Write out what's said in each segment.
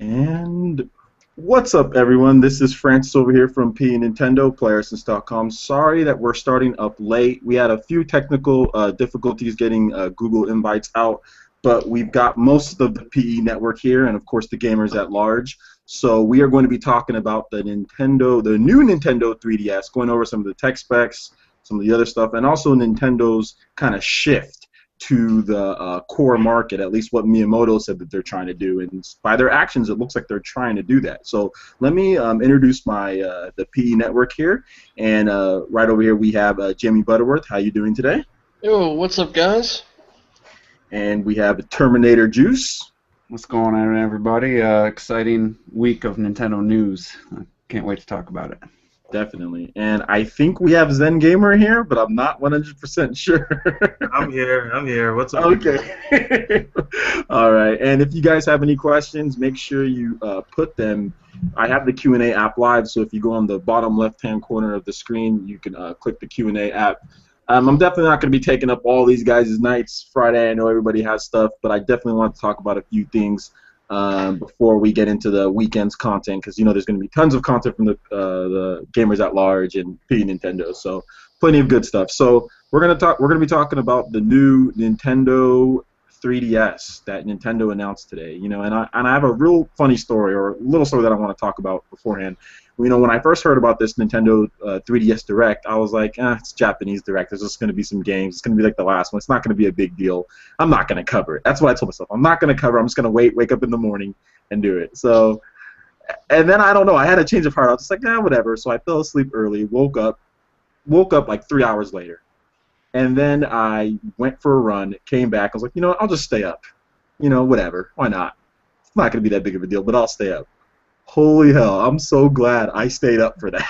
And what's up, everyone? This is Francis over here from P Nintendo PlayerSense.com. Sorry that we're starting up late. We had a few technical difficulties getting Google invites out, but we've got most of the PE network here, and of course the gamers at large. So we are going to be talking about the new Nintendo 3DS, going over some of the tech specs, some of the other stuff, and also Nintendo's kind of shift to the core market, at least what Miyamoto said that they're trying to do, and by their actions, it looks like they're trying to do that. So let me introduce my the PE network here, and right over here we have Jamie Butterworth. How you doing today? Yo, what's up, guys? And we have Terminator Juice. What's going on, everybody? Exciting week of Nintendo news. I can't wait to talk about it. Definitely. And I think we have Zen Gamer here, but I'm not 100% sure. I'm here. What's up? Okay. All right. And if you guys have any questions, make sure you put them. I have the Q&A app live, so if you go on the bottom left-hand corner of the screen, you can click the Q&A app. I'm definitely not going to be taking up all these guys' nights Friday. I know everybody has stuff, but I definitely want to talk about a few things before we get into the weekend's content, because you know there's going to be tons of content from the gamers at large and P Nintendo, so plenty of good stuff. So we're going to be talking about the new Nintendo 3DS that Nintendo announced today. You know, and I have a real funny story, or a little story that I want to talk about beforehand. You know, when I first heard about this Nintendo 3DS Direct, I was like, it's Japanese Direct. There's just going to be some games. It's going to be like the last one. It's not going to be a big deal. I'm not going to cover it. That's what I told myself. I'm not going to cover it. I'm just going to wake up in the morning, and do it. So, and then I don't know. I had a change of heart. I was just like, whatever. So I fell asleep early, woke up like 3 hours later. And then I went for a run, came back. I was like, I'll just stay up. Whatever. Why not? It's not going to be that big of a deal, but I'll stay up. Holy hell, I'm so glad I stayed up for that.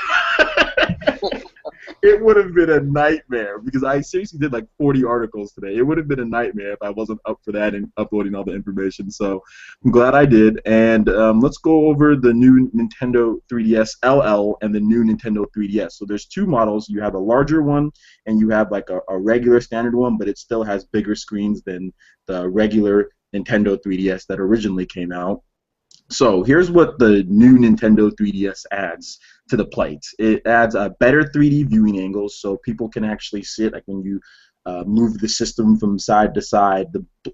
It would have been a nightmare, because I seriously did like 40 articles today. It would have been a nightmare if I wasn't up for that and uploading all the information. So I'm glad I did. And let's go over the new Nintendo 3DS LL and the new Nintendo 3DS. So there's two models. You have a larger one, and you have like a regular standard one, but it still has bigger screens than the regular Nintendo 3DS that originally came out. So here's what the new Nintendo 3DS adds to the plate. It adds a better 3D viewing angles, so people can actually see it. Like when you move the system from side to side,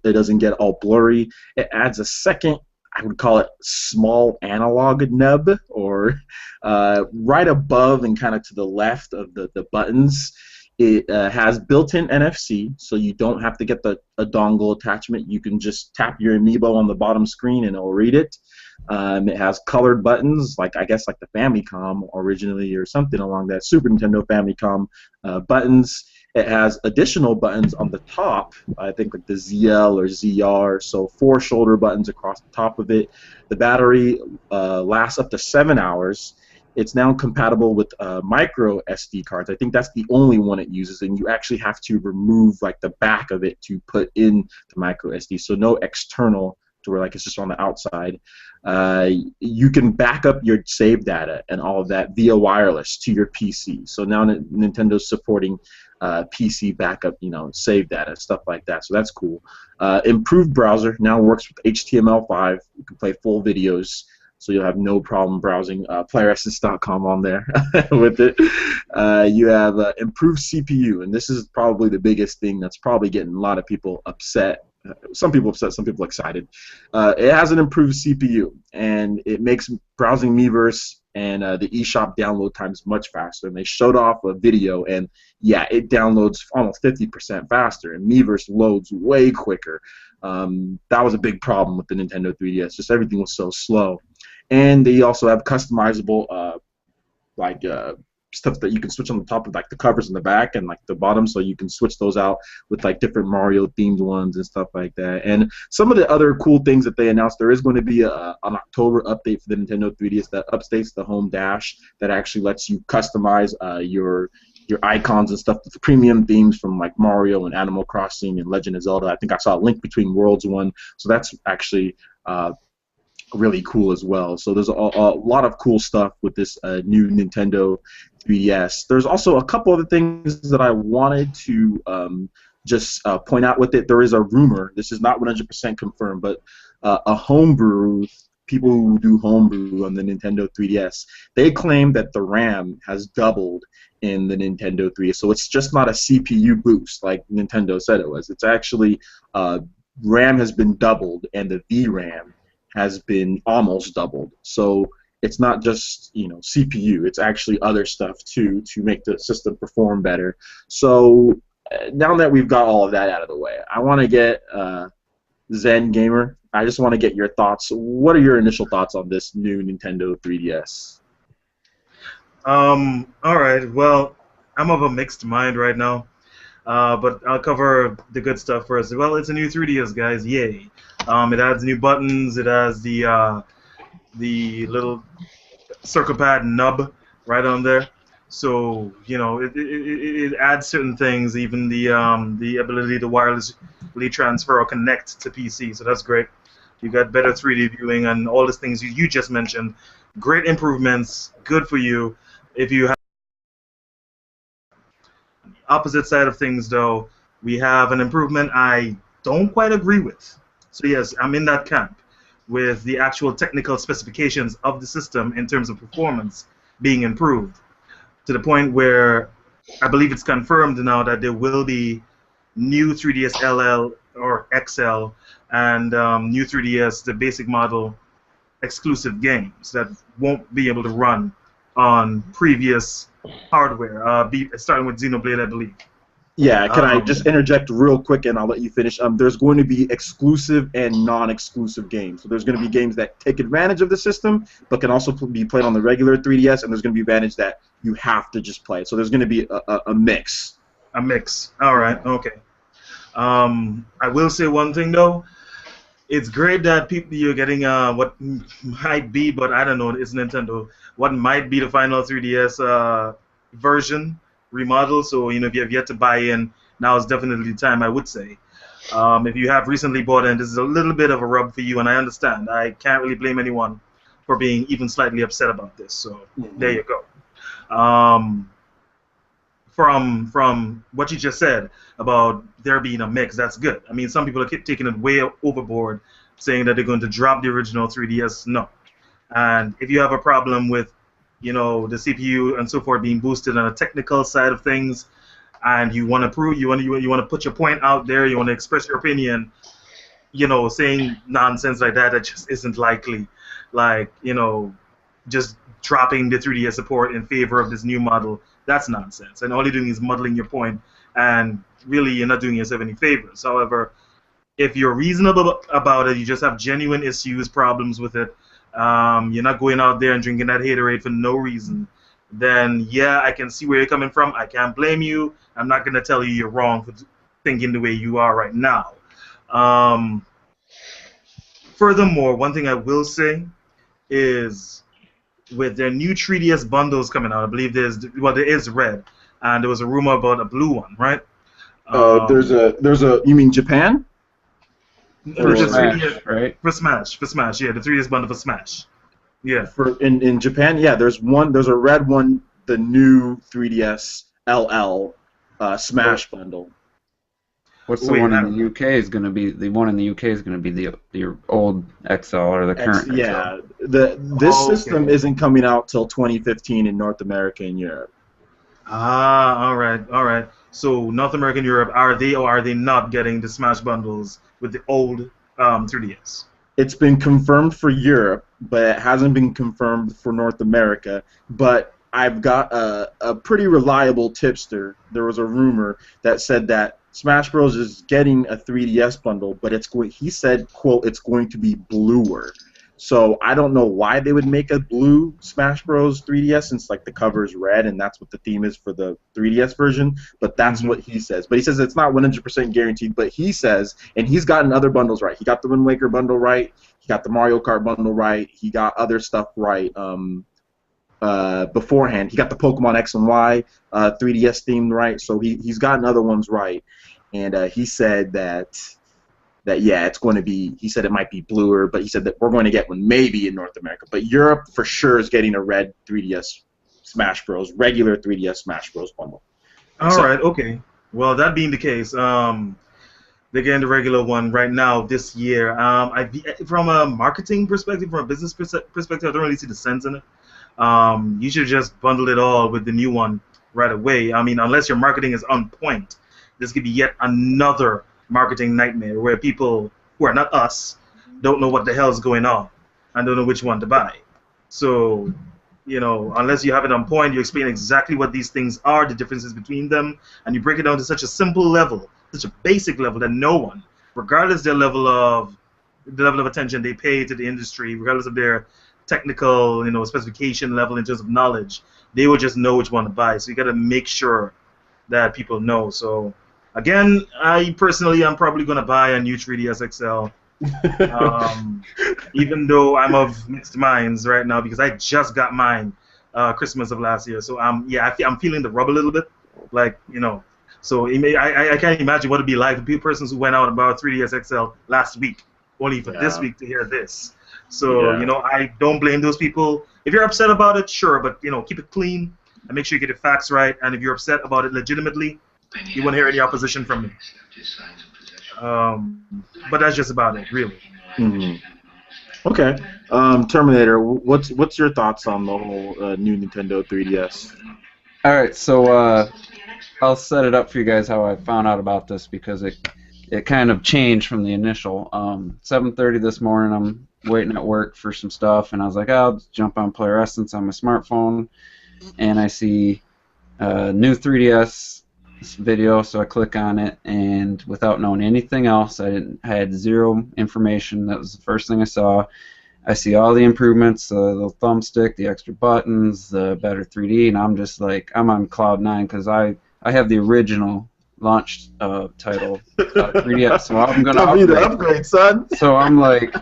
it doesn't get all blurry. It adds a second, I would call it small analog nub, or right above and kind of to the left of the buttons. It has built-in NFC, so you don't have to get a dongle attachment. You can just tap your Amiibo on the bottom screen and it'll read it. It has colored buttons, like I guess like the Famicom originally, or something along that, Super Nintendo Famicom buttons. It has additional buttons on the top, I think like the ZL or ZR, so 4 shoulder buttons across the top of it. The battery lasts up to 7 hours. It's now compatible with micro SD cards. I think that's the only one it uses, and you actually have to remove like the back of it to put in the micro SD. So no external, to where like it's just on the outside. You can back up your save data and all of that via wireless to your PC. So now Nintendo's supporting PC backup, save data, stuff like that. So that's cool. Improved browser now works with HTML5. You can play full videos. So you'll have no problem browsing PlayerSense.com on there with it. You have improved CPU, and this is probably the biggest thing that's probably getting a lot of people upset. Some people upset, some people excited. It has an improved CPU, and it makes browsing Miiverse and the eShop download times much faster. And they showed off a video, and yeah, it downloads almost 50% faster, and Miiverse loads way quicker. That was a big problem with the Nintendo 3DS. Just everything was so slow. And they also have customizable stuff that you can switch on the top of like the covers in the back and like the bottom, so you can switch those out with like different Mario themed ones and stuff like that. And some of the other cool things that they announced, there is going to be an October update for the Nintendo 3DS that updates the home dash, that actually lets you customize your icons and stuff with premium themes from like Mario and Animal Crossing and Legend of Zelda. I think I saw a Link Between Worlds one, so that's actually really cool as well. So there's a lot of cool stuff with this new Nintendo 3DS. There's also a couple other things that I wanted to just point out with it. There is a rumor, this is not 100% confirmed, but a homebrew people who do homebrew on the Nintendo 3DS, they claim that the RAM has doubled in the Nintendo 3DS. So it's just not a CPU boost like Nintendo said it was. It's actually RAM has been doubled, and the VRAM has been almost doubled. So it's not just CPU. It's actually other stuff too to make the system perform better. So now that we've got all of that out of the way, I want to get Zen Gamer. I just want to get your thoughts. What are your initial thoughts on this new Nintendo 3DS? All right. Well, I'm of a mixed mind right now. But I'll cover the good stuff first. Well, it's a new 3DS, guys. Yay! It adds new buttons. It has the little circle pad nub right on there. So it adds certain things, even the ability to wirelessly transfer or connect to PC. So that's great. You got better 3D viewing and all these things you just mentioned. Great improvements. Good for you. If you have opposite side of things, though, we have an improvement I don't quite agree with. So yes, I'm in that camp with the actual technical specifications of the system in terms of performance being improved to the point where I believe it's confirmed now that there will be new 3DS LL or XL and new 3DS, the basic model, exclusive games that won't be able to run on previous hardware, starting with Xenoblade, I believe. Yeah, can I just interject real quick and I'll let you finish? There's going to be exclusive and non-exclusive games. So there's going to be games that take advantage of the system but can also be played on the regular 3DS, and there's going to be advantage that you have to just play it. So there's going to be a mix. A mix. All right, okay. I will say one thing, though. It's great that you're getting what might be, but I don't know, it's Nintendo, what might be the final 3DS version remodel. So if you have yet to buy in, now is definitely the time, I would say. If you have recently bought in, this is a little bit of a rub for you, and I understand. I can't really blame anyone for being even slightly upset about this. So there you go. From what you just said about there being a mix, that's good. I mean, some people are taking it way overboard, saying that they're going to drop the original 3DS. No. And if you have a problem with, the CPU and so forth being boosted on a technical side of things, and you want to prove, you want to put your point out there, you want to express your opinion, saying nonsense like that just isn't likely. Like, just dropping the 3DS support in favor of this new model, that's nonsense. And all you're doing is muddling your point, and really you're not doing yourself any favors. However, if you're reasonable about it, you just have genuine issues, problems with it, you're not going out there and drinking that haterade for no reason, then yeah, I can see where you're coming from. I can't blame you. I'm not going to tell you you're wrong for thinking the way you are right now. Furthermore, one thing I will say is, with their new 3DS bundles coming out, I believe there is red, and there was a rumor about a blue one, right? There's a. You mean Japan? For Just Smash, 3DS, right? For Smash, yeah, the 3DS bundle for Smash. Yeah. In Japan, yeah. There's a red one, the new 3DS LL Smash bundle. What's the one in the UK is going to be? The one in the UK is going to be the old XL or the current XL. Yeah, this system isn't coming out till 2015 in North America and Europe. All right. So North America and Europe, are they or are they not getting the Smash bundles with the old 3DS? It's been confirmed for Europe, but it hasn't been confirmed for North America. But I've got a pretty reliable tipster. There was a rumor that said that Smash Bros. Is getting a 3DS bundle, but he said, quote, it's going to be bluer. So I don't know why they would make a blue Smash Bros. 3DS, since like the cover is red and that's what the theme is for the 3DS version, but that's what he says. But he says it's not 100% guaranteed, but he says, and he's gotten other bundles right. He got the Wind Waker bundle right, he got the Mario Kart bundle right, he got other stuff right beforehand. He got the Pokemon X and Y 3DS themed right, so he's gotten other ones right. And he said that yeah, it's going to be. He said it might be bluer, but he said that we're going to get one maybe in North America. But Europe for sure is getting a red 3DS Smash Bros. Regular 3DS Smash Bros. bundle. All right, okay. Well, that being the case, they're getting the regular one right now this year. From a marketing perspective, from a business perspective, I don't really see the sense in it. You should just bundle it all with the new one right away. I mean, unless your marketing is on point, this could be yet another marketing nightmare where people who are not us don't know what the hell is going on and don't know which one to buy. So, unless you have it on point, you explain exactly what these things are, the differences between them, and you break it down to such a simple level, such a basic level that no one, regardless the level of attention they pay to the industry, regardless of their technical, specification level in terms of knowledge, they will just know which one to buy. So you got to make sure that people know. So again, I personally am probably going to buy a new 3DS XL. Even though I'm of mixed minds right now because I just got mine Christmas of last year. So I'm feeling the rub a little bit, So I can't imagine what it'd be like for persons who went out and bought 3DS XL last week, only for this week to hear this. So I don't blame those people. If you're upset about it, sure, but keep it clean and make sure you get your facts right. And if you're upset about it legitimately, you won't hear any opposition from me. But that's just about it, really. Mm-hmm. Okay. Terminator, what's your thoughts on the whole new Nintendo 3DS? All right, so I'll set it up for you guys how I found out about this because it kind of changed from the initial. 7:30 this morning, I'm waiting at work for some stuff, and I was like, I'll just jump on Player Essence on my smartphone, and I see new 3DS video, so I click on it, and without knowing anything else, I had zero information. That was the first thing I saw. I see all the improvements, the little thumbstick, the extra buttons, the better 3D, and I'm just like, I'm on cloud 9 because I have the original launch title 3DS, so I'm gonna upgrade, son. So I'm like,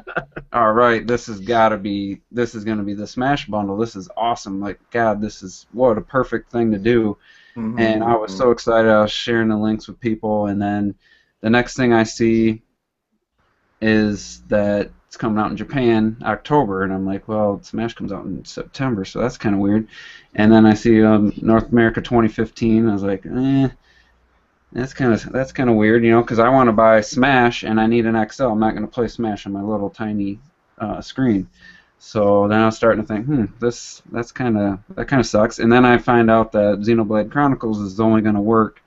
all right, this is gonna be the Smash bundle. This is awesome. Like, God, what a perfect thing to do. Mm-hmm. And I was so excited. I was sharing the links with people, and then the next thing I see is that it's coming out in Japan October, and I'm like, well, Smash comes out in September, so that's kind of weird. And then I see North America 2015. I was like, that's kind of weird, because I want to buy Smash and I need an XL. I'm not going to play Smash on my little tiny screen. So then I was starting to think, that kind of sucks. And then I find out that Xenoblade Chronicles is only going to work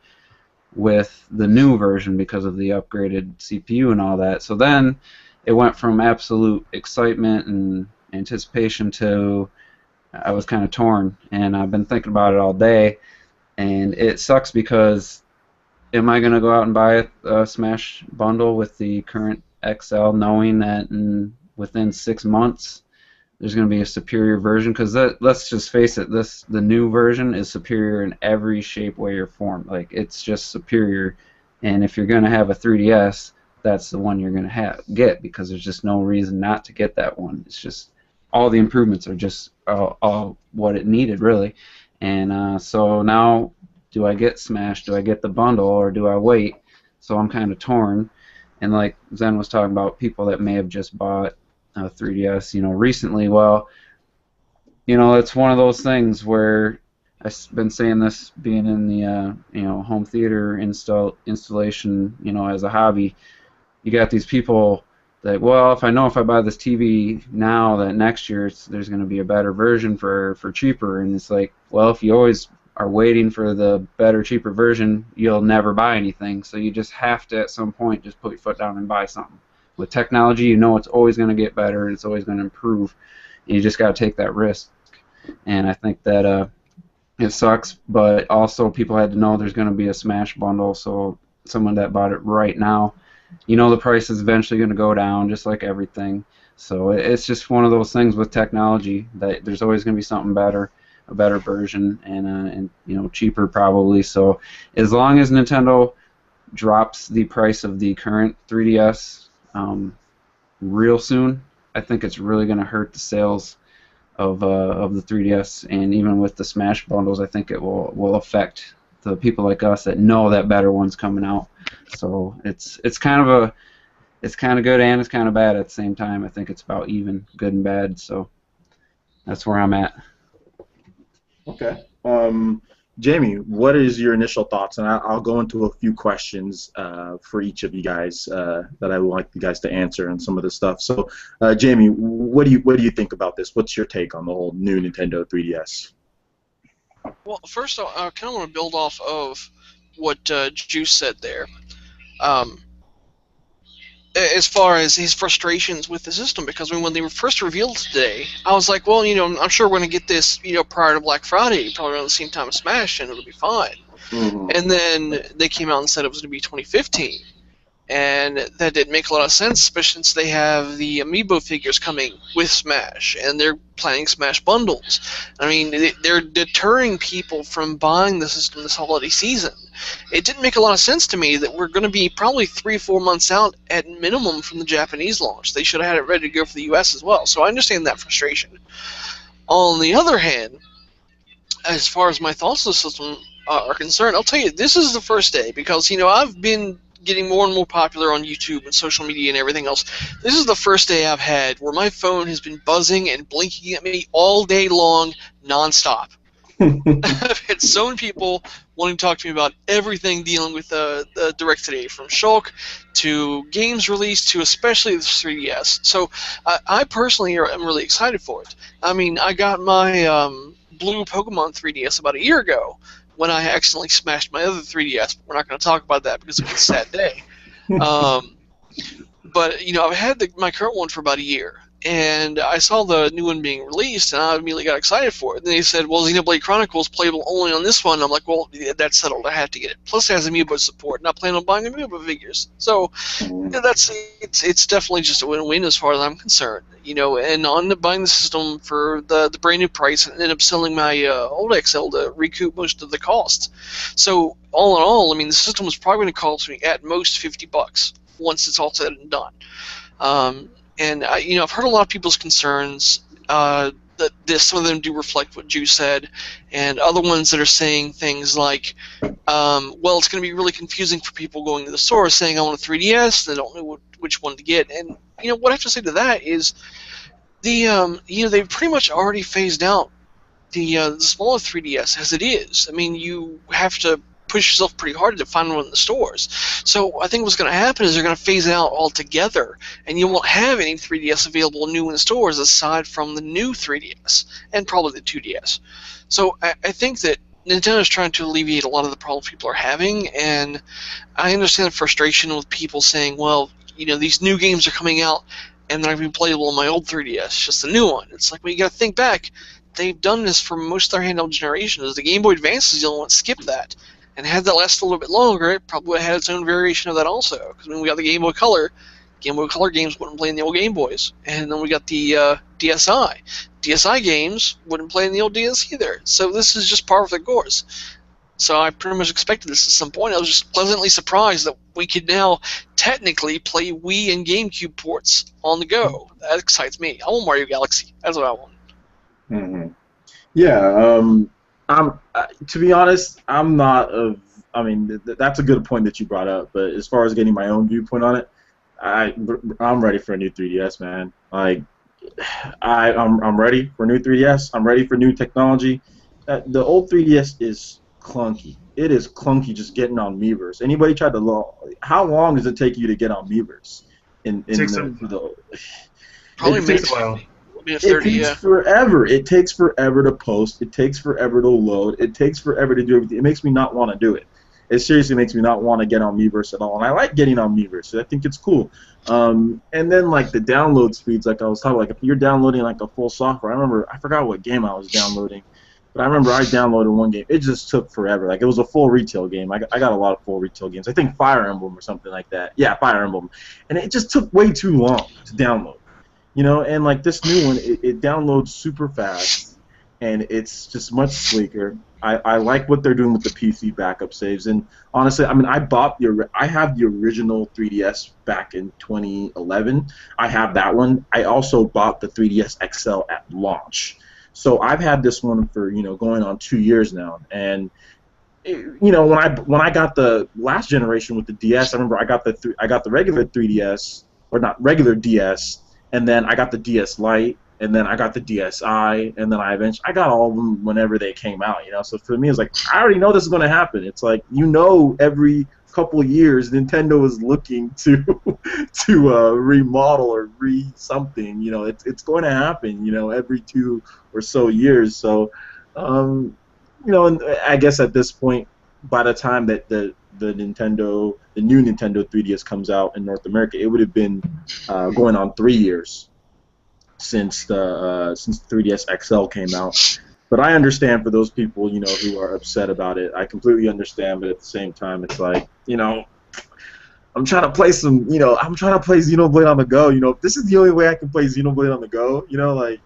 with the new version because of the upgraded CPU and all that. So then it went from absolute excitement and anticipation to I was kind of torn, and I've been thinking about it all day, and it sucks because am I going to go out and buy a Smash bundle with the current XL knowing that within 6 months there's going to be a superior version? Because let's just face it, the new version is superior in every shape, way, or form. Like, it's just superior, and if you're going to have a 3DS, that's the one you're going to get, because there's just no reason not to get that one. It's just all the improvements are just all what it needed, really. And so now, do I get Smash? Do I get the bundle, or do I wait? So I'm kind of torn. And like Zen was talking about, people that may have just bought 3DS, recently. Well, it's one of those things where I've been saying this, being in the home theater installation, as a hobby. You got these people that, well, if I buy this TV now, that next year there's going to be a better version for cheaper, and it's like, well, if you always are waiting for the better, cheaper version, you'll never buy anything. So you just have to, at some point, just put your foot down and buy something. With technology, it's always going to get better, and it's always going to improve. You just got to take that risk. And I think that it sucks, but also people had to know there's going to be a Smash bundle, so someone that bought it right now, the price is eventually going to go down, just like everything. So it's just one of those things with technology, that there's always going to be something better, a better version, and cheaper probably. So as long as Nintendo drops the price of the current 3DS real soon, I think it's really going to hurt the sales of the 3DS, and even with the Smash bundles, I think it will affect the people like us that know that better one's coming out. So it's kind of good and it's kind of bad at the same time. I think it's about even, good and bad. So that's where I'm at. Okay. Jamie, what is your initial thoughts? And I'll go into a few questions for each of you guys that I would like you guys to answer and some of the stuff. So, Jamie, what do you think about this? What's your take on the whole new Nintendo 3DS? Well, first, I kind of want to build off of what Juice said there. Um, as far as his frustrations with the system, because when they were first revealed today, I was like, well, I'm sure we're going to get this, prior to Black Friday, probably around the same time as Smash, and it'll be fine. Mm-hmm. And then they came out and said it was going to be 2015. And that didn't make a lot of sense, especially since they have the Amiibo figures coming with Smash, and they're planning Smash bundles. I mean, they're deterring people from buying the system this holiday season. It didn't make a lot of sense to me that we're going to be probably 3-4 months out at minimum from the Japanese launch. They should have had it ready to go for the US as well, so I understand that frustration. On the other hand, as far as my thoughts on the system are concerned, I'll tell you, this is the first day, because, I've been getting more and more popular on YouTube and social media and everything else. This is the first day I've had where my phone has been buzzing and blinking at me all day long, nonstop. I've had so many people wanting to talk to me about everything dealing with the Direct today, from Shulk to games released to especially the 3DS. So I personally am really excited for it. I mean, I got my blue Pokemon 3DS about a year ago, when I accidentally smashed my other 3DS, but we're not going to talk about that because it was a sad day. But, I've had my current one for about a year, and I saw the new one being released, and I immediately got excited for it. And they said, well, Xenoblade Chronicles playable only on this one. I'm like, well, yeah, that's settled. I have to get it. Plus, it has Amiibo support, and I plan on buying Amiibo figures. So, it's definitely just a win-win as far as I'm concerned. And on buying the system for the brand new price, and end up selling my old XL to recoup most of the cost. So, all in all, I mean, the system was probably going to cost me at most $50 once it's all said and done. And I've heard a lot of people's concerns that some of them do reflect what Juice said, and other ones that are saying things like, well, it's going to be really confusing for people going to the store saying I want a 3DS, they don't know which one to get. And what I have to say to that is they've pretty much already phased out the smaller 3DS as it is. I mean, you have to push yourself pretty hard to find one in the stores. So I think what's going to happen is they're going to phase it out altogether, and you won't have any 3DS available new in the stores aside from the new 3DS and probably the 2DS. So I think that Nintendo is trying to alleviate a lot of the problems people are having, and I understand the frustration with people saying, well, these new games are coming out and they're going to be playable on my old 3DS, just the new one. It's like, well, you got to think back. They've done this for most of their handheld generations. The Game Boy Advance is the only one that skipped that. And had that lasted a little bit longer, it probably would have had its own variation of that also. Because when we got the Game Boy Color games wouldn't play in the old Game Boys. And then we got the DSi. DSi games wouldn't play in the old DS either. So this is just par for the course. So I pretty much expected this at some point. I was just pleasantly surprised that we could now technically play Wii and GameCube ports on the go. That excites me. I want Mario Galaxy. That's what I want. Mm-hmm. Yeah, to be honest, I'm not of. I mean, that's a good point that you brought up. But as far as getting my own viewpoint on it, I'm ready for a new 3DS, man. Like, I'm ready for a new 3DS. I'm ready for new technology. The old 3DS is clunky. It is clunky just getting on Miiverse. Anybody tried to how long does it take you to get on Miiverse? Probably takes a while. It takes forever. It takes forever to post. It takes forever to load. It takes forever to do everything. It makes me not want to do it. It seriously makes me not want to get on Miiverse at all. And I like getting on Miiverse. I think it's cool. And then like the download speeds, like I was talking, like if you're downloading like a full software, I forgot what game I was downloading, but I remember I downloaded one game. It just took forever. Like it was a full retail game. I got a lot of full retail games. I think Fire Emblem or something like that. Yeah, Fire Emblem. And it just took way too long to download. And like this new one, it downloads super fast, and it's just much sleeker. I like what they're doing with the PC backup saves, and honestly, I mean, I have the original 3DS back in 2011. I have that one. I also bought the 3DS XL at launch, so I've had this one for going on 2 years now, and when I got the last generation with the DS, I remember I got the regular 3DS, or not regular DS. And then I got the DS Lite, and then I got the DSi, and then I got all of them whenever they came out, you know. So for me, it's like I already know this is going to happen. It's like, you know, every couple of years, Nintendo is looking to remodel or something. You know, it's going to happen. You know, every 2 or so years. So, you know, and I guess at this point, by the time that the new Nintendo 3DS comes out in North America, it would have been going on 3 years since the 3DS XL came out. But I understand for those people, you know, who are upset about it. I completely understand, but at the same time, it's like, you know, I'm trying to play Xenoblade on the go. You know, if this is the only way I can play Xenoblade on the go, you know, like,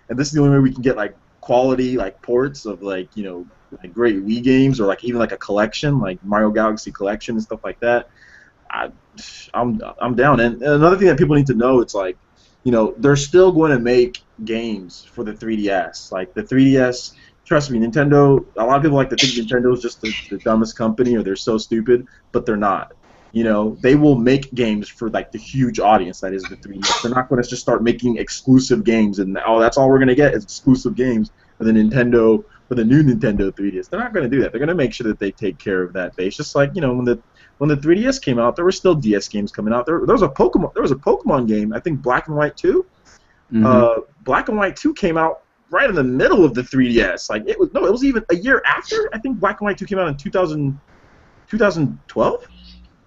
and this is the only way we can get like quality like ports of like, you know, like great Wii games, or like even like a collection, like Mario Galaxy Collection and stuff like that. I'm down. And another thing that people need to know, it's like, you know, they're still going to make games for the 3DS. Like the 3DS, trust me, Nintendo. A lot of people like to think Nintendo is just the dumbest company, or they're so stupid, but they're not. You know, they will make games for like the huge audience that is the 3DS. They're not going to just start making exclusive games and that's all we're going to get is exclusive games for the new Nintendo 3DS. They're not going to do that. They're going to make sure that they take care of that base. Just like, you know, when the 3DS came out, there were still DS games coming out. There was a Pokemon game, I think Black and White 2. Mm-hmm. Black and White 2 came out right in the middle of the 3DS. Like it was even a year after. I think Black and White 2 came out in 2012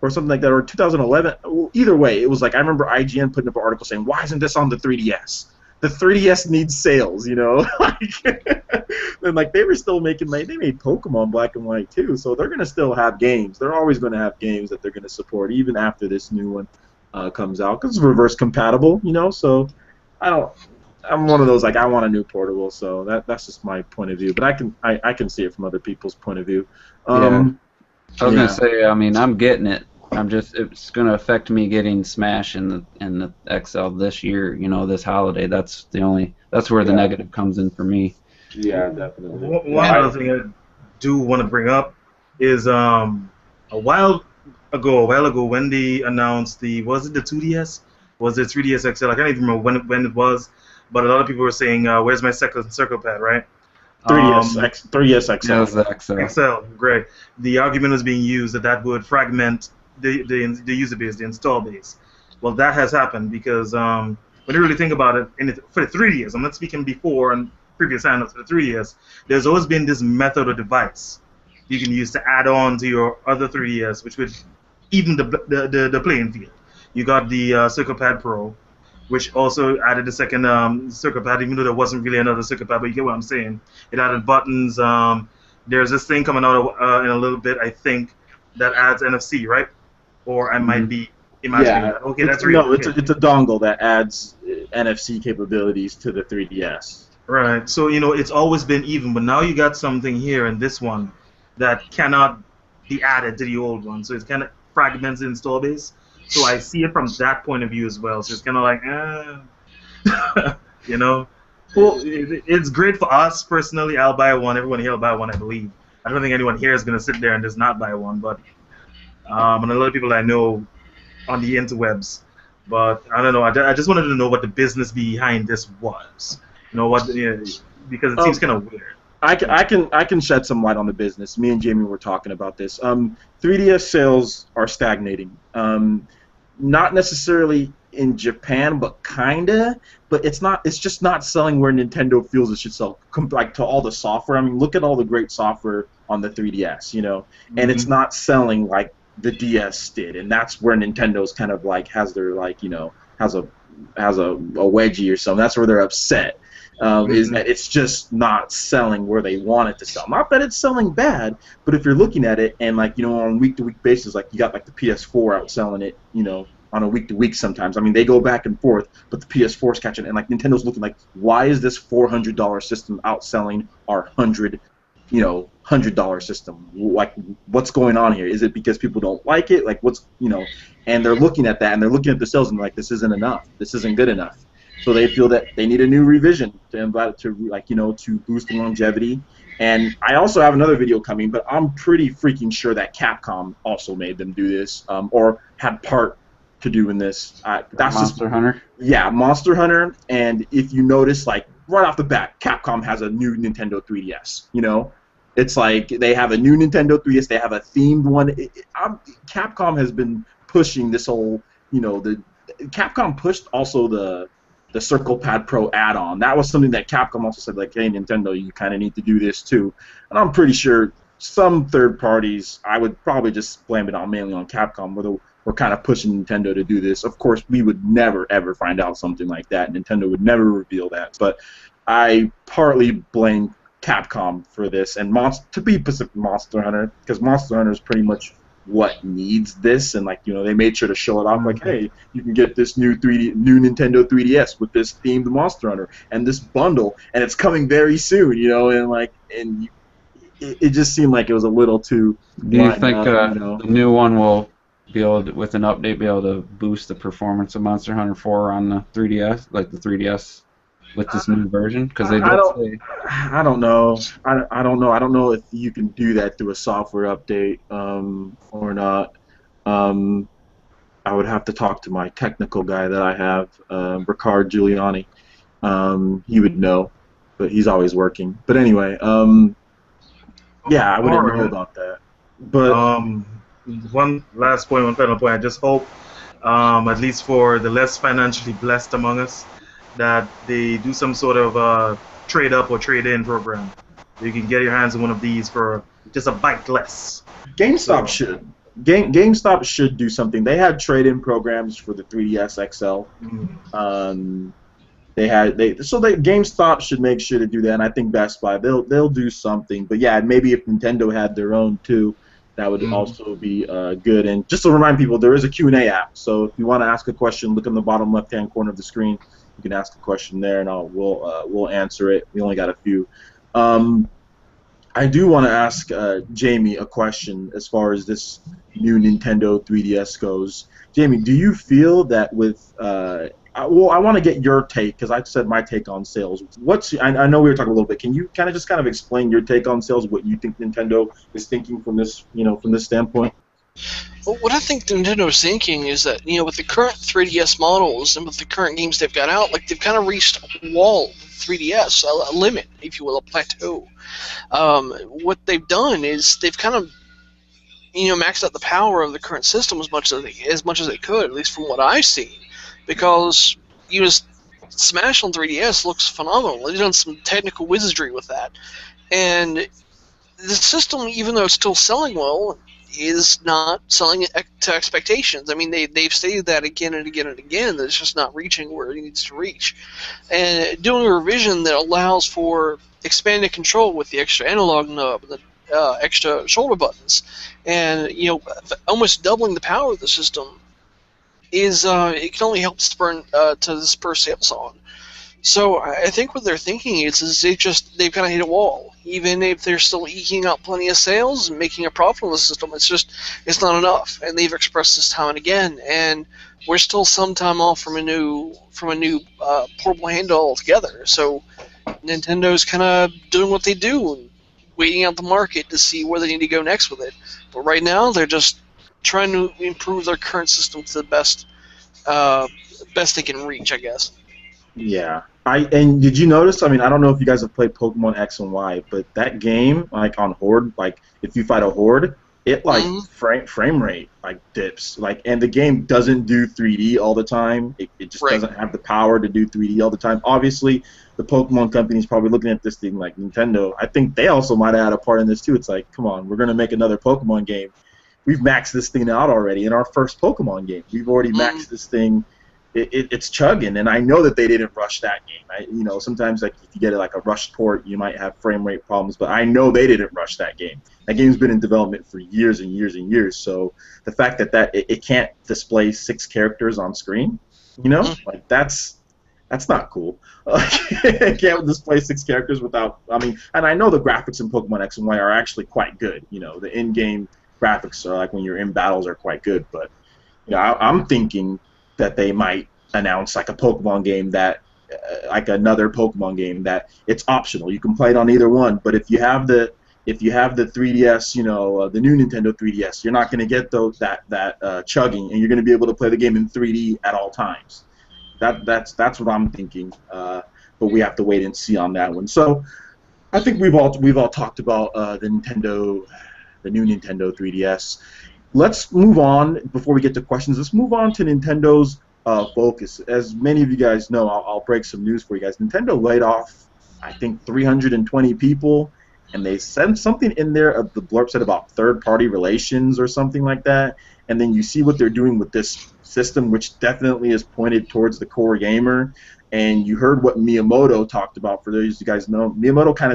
or something like that, or 2011. Either way, it was like I remember IGN putting up an article saying, "Why isn't this on the 3DS? The 3DS needs sales," you know. And like they were still making, like, they made Pokemon Black and White too, so they're gonna still have games. They're always gonna have games that they're gonna support even after this new one comes out, because it's reverse compatible, you know. So I'm one of those, like, I want a new portable, so that's just my point of view. But I can see it from other people's point of view. Yeah. I was gonna say, I mean, I'm getting it. It's gonna affect me getting Smash in the XL this year. You know, this holiday. That's where the negative comes in for me. Yeah, definitely. One other thing I do want to bring up is a while ago when they announced was it the 2DS? Was it 3DS XL? I can't even remember when it was, but a lot of people were saying, "Where's my second circle pad?" Right? 3DS XL. Yeah, it was the XL. XL, great. The argument was being used that would fragment the user base, the install base. Well, that has happened because when you really think about it, for the 3DS, I'm not speaking before and previous signups for the 3DS, there's always been this method or device you can use to add on to your other 3DS, which would even the playing field. You got the Circle Pad Pro, which also added a second circuit pad, even though there wasn't really another circuit pad, but you get what I'm saying. It added buttons. There's this thing coming out in a little bit, I think, that adds NFC, right? Or I might be imagining that. Okay, that's real. No, it's a dongle that adds NFC capabilities to the 3DS. Right. So, you know, it's always been even, but now you got something here in this one that cannot be added to the old one. So it kind of fragments the install base. So I see it from that point of view as well. So it's kind of like, you know. Well, it's great for us personally. I'll buy one. Everyone here will buy one, I believe. I don't think anyone here is going to sit there and just not buy one. But and a lot of people I know on the interwebs. But I don't know. I just wanted to know what the business behind this was. You know what? Yeah, because it seems kind of weird. I can shed some light on the business. Me and Jamie were talking about this. 3DS sales are stagnating. Not necessarily in Japan, but kinda. But it's just not selling where Nintendo feels it should sell. Like to all the software. I mean, look at all the great software on the 3DS, you know, and it's not selling like the DS did, and that's where Nintendo's kind of like has their, like, you know, has a wedgie or something. That's where they're upset. Is that it's just not selling where they want it to sell. Not that it's selling bad, but if you're looking at it and, like, you know, on a week-to-week basis, like you got like the PS4 outselling it, you know, on a week-to-week sometimes. I mean, they go back and forth, but the PS4's catching it, and like Nintendo's looking like, why is this $400 system outselling our $100 system? Like, what's going on here? Is it because people don't like it? Like, what's, you know? And they're looking at that, and they're looking at the sales, and they're like, this isn't enough. This isn't good enough. So they feel that they need a new revision to like, you know, to boost the longevity. And I also have another video coming, but I'm pretty freaking sure that Capcom also made them do this, or had part to do in this. That's Monster Hunter. Yeah, Monster Hunter. And if you notice, like right off the bat, Capcom has a new Nintendo 3DS. You know, it's like they have a new Nintendo 3DS. They have a themed one. Capcom has been pushing this whole, you know, Capcom pushed also the Circle Pad Pro add-on. That was something that Capcom also said, like, hey, Nintendo, you kind of need to do this too. And I'm pretty sure some third parties, I would probably just blame it on mainly on Capcom, where we're kind of pushing Nintendo to do this. Of course, we would never, ever find out something like that. Nintendo would never reveal that. But I partly blame Capcom for this, and to be specific, Monster Hunter, because Monster Hunter is pretty much what needs this, and like, you know, they made sure to show it off, like, hey, you can get this new Nintendo 3DS with this themed Monster Hunter and this bundle, and it's coming very soon, you know, and it just seemed like it was a little too. Do you think you know? the new one will be able to, with an update, be able to boost the performance of Monster Hunter 4 on the 3DS, like the 3DS? With this new version, because they say. I don't know. I don't know. I don't know if you can do that through a software update or not. I would have to talk to my technical guy that I have, Ricard Giuliani. He would know, but he's always working. But anyway, yeah, I wouldn't know about that. But one last point, one final point. I just hope, at least for the less financially blessed among us, that they do some sort of trade up or trade in program. You can get your hands on one of these for just a bite less. GameStop should. GameStop should do something. They had trade-in programs for the 3DS XL. GameStop should make sure to do that, and I think Best Buy they'll do something. But yeah, maybe if Nintendo had their own too, that would also be good. And just to remind people, there is a Q&A app. So if you want to ask a question, look in the bottom left-hand corner of the screen. You can ask a question there, and we'll answer it. We only got a few. I do want to ask Jamie a question as far as this new Nintendo 3DS goes. Jamie, do you feel that with I want to get your take, because I said my take on sales. I know we were talking a little bit. Can you kind of explain your take on sales, what you think Nintendo is thinking from this standpoint? Well, what I think Nintendo is thinking is that, you know, with the current 3DS models and with the current games they've got out, like, they've kind of reached a wall, 3DS, a limit, if you will, a plateau. What they've done is they've kind of, you know, maxed out the power of the current system as much as they could, at least from what I've seen, because, you know, Smash on 3DS looks phenomenal. They've done some technical wizardry with that, and the system, even though it's still selling well, is not selling it to expectations. I mean, they've stated that again and again and again, that it's just not reaching where it needs to reach. And doing a revision that allows for expanded control with the extra analog nub, the extra shoulder buttons, and, you know, almost doubling the power of the system is it can only help spur sales on. So I think what they're thinking is they've kind of hit a wall. Even if they're still eking out plenty of sales and making a profit on the system, it's not enough. And they've expressed this time and again. And we're still some time off from a new portable handle altogether. So Nintendo's kind of doing what they do, and waiting out the market to see where they need to go next with it. But right now, they're just trying to improve their current system to the best they can reach, I guess. Yeah. And did you notice, I mean, I don't know if you guys have played Pokemon X and Y, but that game, like, on Horde, like, if you fight a Horde, it, like, frame rate, like, dips. Like, and the game doesn't do 3D all the time. It just doesn't have the power to do 3D all the time. Obviously, the Pokemon company is probably looking at this thing like Nintendo. I think they also might have had a part in this, too. It's like, come on, we're going to make another Pokemon game. We've maxed this thing out already in our first Pokemon game. We've already maxed this thing. It's chugging, and I know that they didn't rush that game. You know, sometimes, like, if you get like a rushed port, you might have frame rate problems, but I know they didn't rush that game. That game's been in development for years and years and years. So the fact that it can't display 6 characters on screen, you know, like, that's not cool. It can't display 6 characters without. I mean, and I know the graphics in Pokemon X and Y are actually quite good. You know, the in-game graphics are, like, when you're in battles, are quite good. But, you know, I'm thinking that they might announce, like, a Pokemon game that, like, another Pokemon game that it's optional. You can play it on either one, but if you have the if you have the 3DS, the new Nintendo 3DS, you're not going to get that chugging, and you're going to be able to play the game in 3D at all times. That's what I'm thinking. But we have to wait and see on that one. So I think we've all talked about the new Nintendo 3DS. Let's move on before we get to questions. Let's move on to Nintendo's focus. As many of you guys know, I'll break some news for you guys. Nintendo laid off, I think, 320 people, and they said something in there. The blurb said about third-party relations or something like that. And then you see what they're doing with this system, which definitely is pointed towards the core gamer. And you heard what Miyamoto talked about. For those of you guys know, Miyamoto kind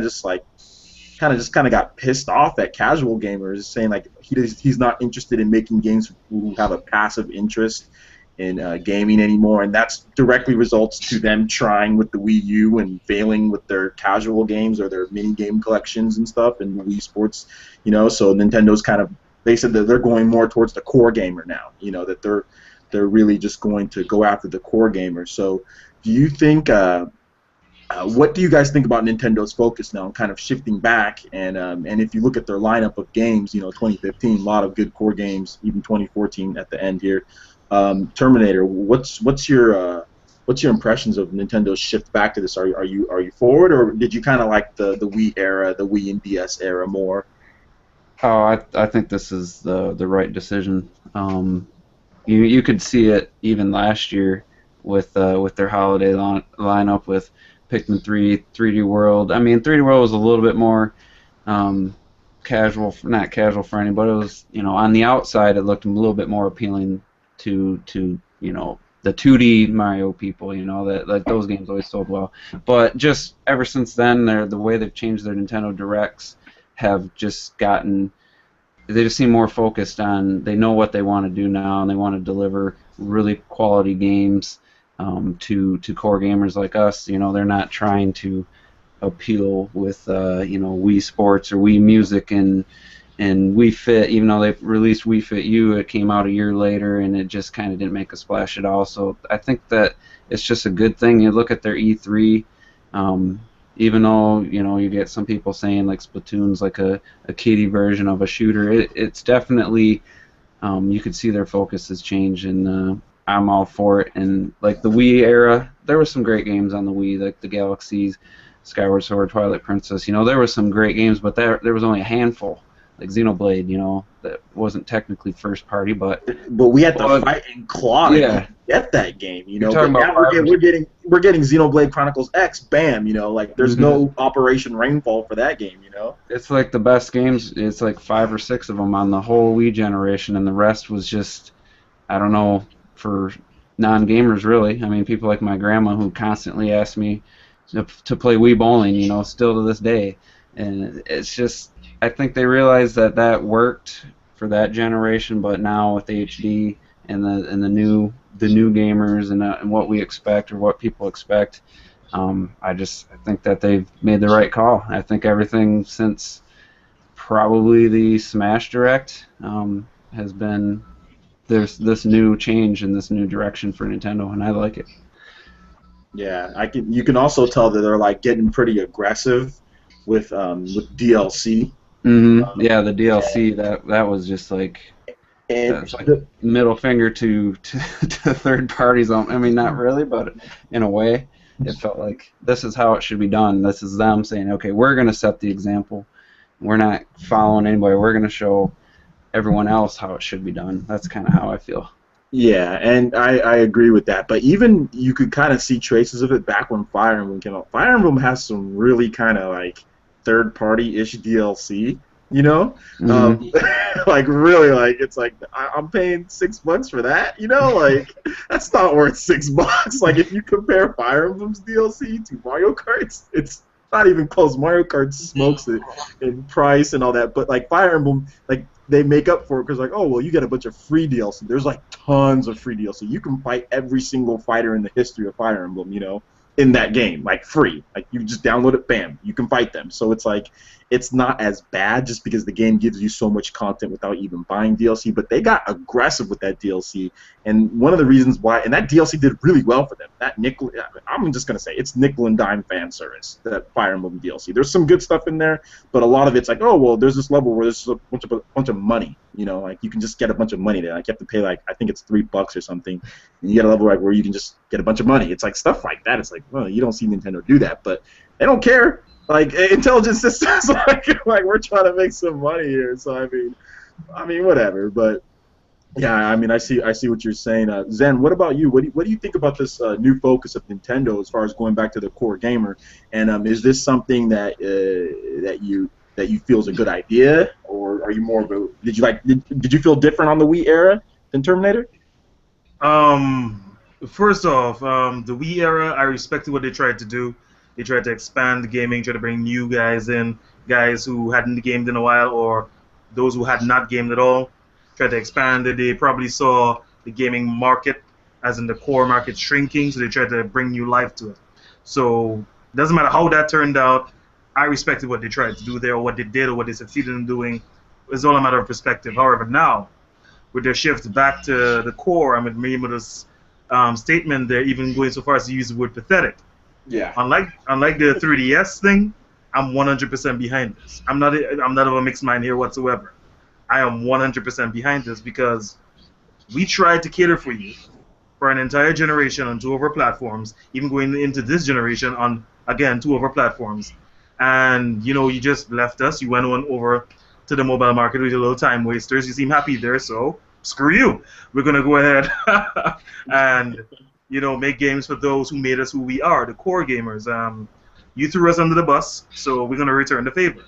of got pissed off at casual gamers, saying like he's not interested in making games who have a passive interest in gaming anymore, and that's directly results to them trying with the Wii U and failing with their casual games or their mini game collections and stuff and Wii Sports, So Nintendo's they said that they're going more towards the core gamer now, that they're really just going to go after the core gamer. So do you think? What do you guys think about Nintendo's focus now, kind of shifting back? And if you look at their lineup of games, 2015, a lot of good core games, even 2014 at the end here. Terminator, what's your impressions of Nintendo's shift back to this? Are you forward, or did you kind of like the Wii era, the Wii and DS era more? Oh, I think this is the right decision. You could see it even last year with their holiday lineup with Pikmin 3, 3D World. I mean, 3D World was a little bit more casual, not casual friendly, but it was, on the outside it looked a little bit more appealing to the 2D Mario people, that like those games always sold well. But just ever since then, the way they've changed their Nintendo Directs have just they just seem more focused on, they know what they want to do now, and they want to deliver really quality games to core gamers like us. They're not trying to appeal with Wii Sports or Wii Music and Wii Fit. Even though they released Wii Fit U, it came out a year later and it just kind of didn't make a splash at all. So I think that it's just a good thing. You look at their E3, even though you get some people saying like Splatoon's like a kiddie version of a shooter, it's definitely you could see their focus has changed, and I'm all for it. And like the Wii era, there were some great games on the Wii, like the Galaxies, Skyward Sword, Twilight Princess. There were some great games, but there was only a handful. Like Xenoblade, that wasn't technically first party, but we had to fight and claw to get that game. But now we're getting Xenoblade Chronicles X. Bam, like there's no Operation Rainfall for that game. It's like the best games. It's like 5 or 6 of them on the whole Wii generation, and the rest was just, I don't know, for non-gamers really. I mean, people like my grandma who constantly ask me to play Wii bowling, still to this day, and it's just, I think they realized that worked for that generation, but now with HD and the new gamers and what we expect or what people expect, I think that they've made the right call. I think everything since probably the Smash Direct has been, there's this new change and this new direction for Nintendo, and I like it. Yeah, you can also tell that they're like getting pretty aggressive with DLC. Mm-hmm. Yeah, the DLC that was just like, like middle finger to third parties. I mean, not really, but in a way, it felt like this is how it should be done. This is them saying, okay, we're going to set the example. We're not following anybody. We're going to show everyone else how it should be done. That's kind of how I feel. Yeah, and I agree with that. But even you could kind of see traces of it back when Fire Emblem came out. Fire Emblem has some really kind of like third-party-ish DLC, like really, like it's like I'm paying $6 for that, like that's not worth $6. Like if you compare Fire Emblem's DLC to Mario Kart's, it's not even close. Mario Kart smokes it in price and all that, but like Fire Emblem, like they make up for it because like, oh well, you get a bunch of free DLC. There's like tons of free DLC. You can fight every single fighter in the history of Fire Emblem, in that game, like free. Like you just download it, bam, you can fight them. So it's like it's not as bad just because the game gives you so much content without even buying DLC. But they got aggressive with that DLC, and one of the reasons why, and that DLC did really well for them. That nickel, I'm just gonna say it's nickel and dime fan service. That Fire Emblem DLC. There's some good stuff in there, but a lot of it's like, oh well, there's this level where there's a bunch of money. You know, like you can just get a bunch of money there. Like you have to pay like I think it's $3 or something, and you get a level like where you can just get a bunch of money. It's like stuff like that. It's like, well, you don't see Nintendo do that, but they don't care. Like intelligent systems, like we're trying to make some money here. So I mean, whatever. But yeah, I mean, I see what you're saying. Zen, what about you? What do you think about this new focus of Nintendo as far as going back to the core gamer? And is this something that you feel is a good idea, or are you more of a did you feel different on the Wii era than Terminator? First off, the Wii era, I respected what they tried to do. They tried to expand the gaming, try to bring new guys in, guys who hadn't gamed in a while, or those who had not gamed at all. Tried to expand it. They probably saw the gaming market, as in the core market, shrinking, so they tried to bring new life to it. So it doesn't matter how that turned out. I respected what they tried to do there, or what they did, or what they succeeded in doing. It's all a matter of perspective. However, now, with their shift back to the core, I'm agreeing with this statement. They're even going so far as to use the word pathetic. Yeah. Unlike the 3DS thing, I'm 100% behind this. I'm not of a mixed mind here whatsoever. I am 100% behind this because we tried to cater for you for an entire generation on 2 of our platforms, even going into this generation on, again, 2 of our platforms. And, you just left us. You went on over to the mobile market with your little time wasters. You seem happy there, so screw you. We're going to go ahead and, make games for those who made us who we are, the core gamers. You threw us under the bus, so we're going to return the favor.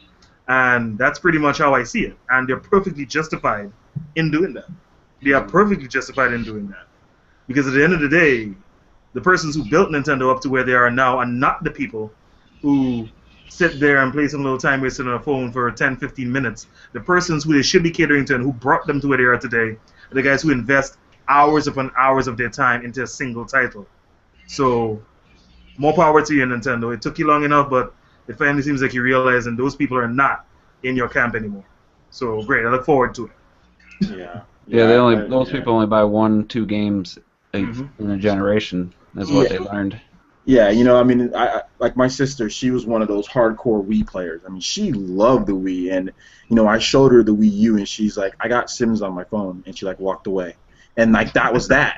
And that's pretty much how I see it. And they're perfectly justified in doing that. They are perfectly justified in doing that. Because at the end of the day, the persons who built Nintendo up to where they are now are not the people who sit there and play some little time wasted on a phone for 10, 15 minutes. The persons who they should be catering to and who brought them to where they are today are the guys who invest hours upon hours of their time into a single title. So, more power to you, Nintendo. It took you long enough, but it finally seems like you realize and those people are not in your camp anymore. So, great. I look forward to it. Yeah. Yeah, those people only buy 1-2 games in a generation. That's what they learned. Yeah, I like my sister, she was one of those hardcore Wii players. I mean, she loved the Wii, and I showed her the Wii U, and she's like, I got Sims on my phone, and she walked away, and that was that.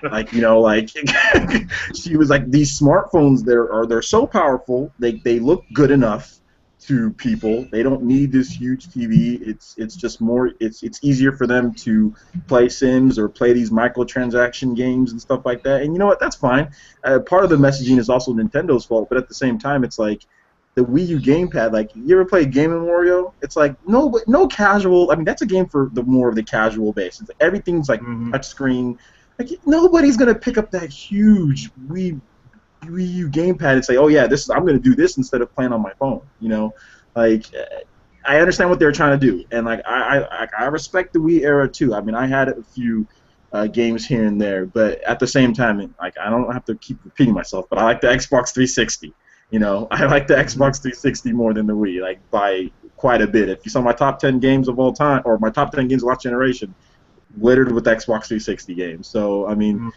She was like, these smartphones, they're so powerful, they look good enough to people. They don't need this huge TV. It's just more. It's easier for them to play Sims or play these microtransaction games and stuff like that. And you know what? That's fine. Part of the messaging is also Nintendo's fault, but at the same time, it's like the Wii U gamepad. Like, you ever play Game & Wario? It's like no casual. I mean, that's a game for the more of the casual base. It's, everything's like touchscreen. Like, nobody's gonna pick up that huge Wii U gamepad and say, oh yeah, I'm going to do this instead of playing on my phone. I understand what they're trying to do, and I respect the Wii era too. I mean, I had a few games here and there, but at the same time, I don't have to keep repeating myself. But I like the Xbox 360. I like the Xbox 360 more than the Wii, by quite a bit. If you saw my top 10 games of all time, or my top 10 games of last generation, littered with Xbox 360 games. So I mean.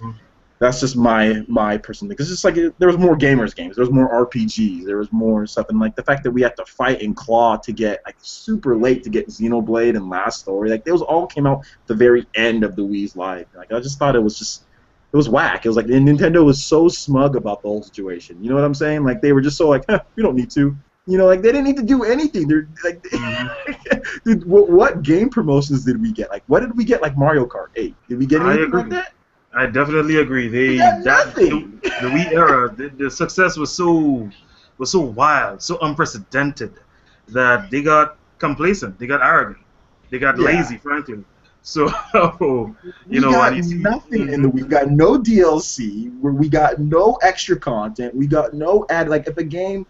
That's just my personal thing. Because it's there was more gamers games. There was more RPGs. There was more stuff. And the fact that we had to fight and claw to get super late to get Xenoblade and Last Story. Those all came out at the very end of the Wii's life. I just thought it was whack. It was and Nintendo was so smug about the whole situation. You know what I'm saying? They were just so we don't need to. They didn't need to do anything. They're dude, what game promotions did we get? What did we get? Mario Kart 8. Did we get anything like that? I definitely agree. The Wii era, the success was so wild, so unprecedented, that they got complacent, they got arrogant, they got lazy, frankly. So we got nothing in the Wii. We got no DLC. We got no extra content. We got no ad. If a game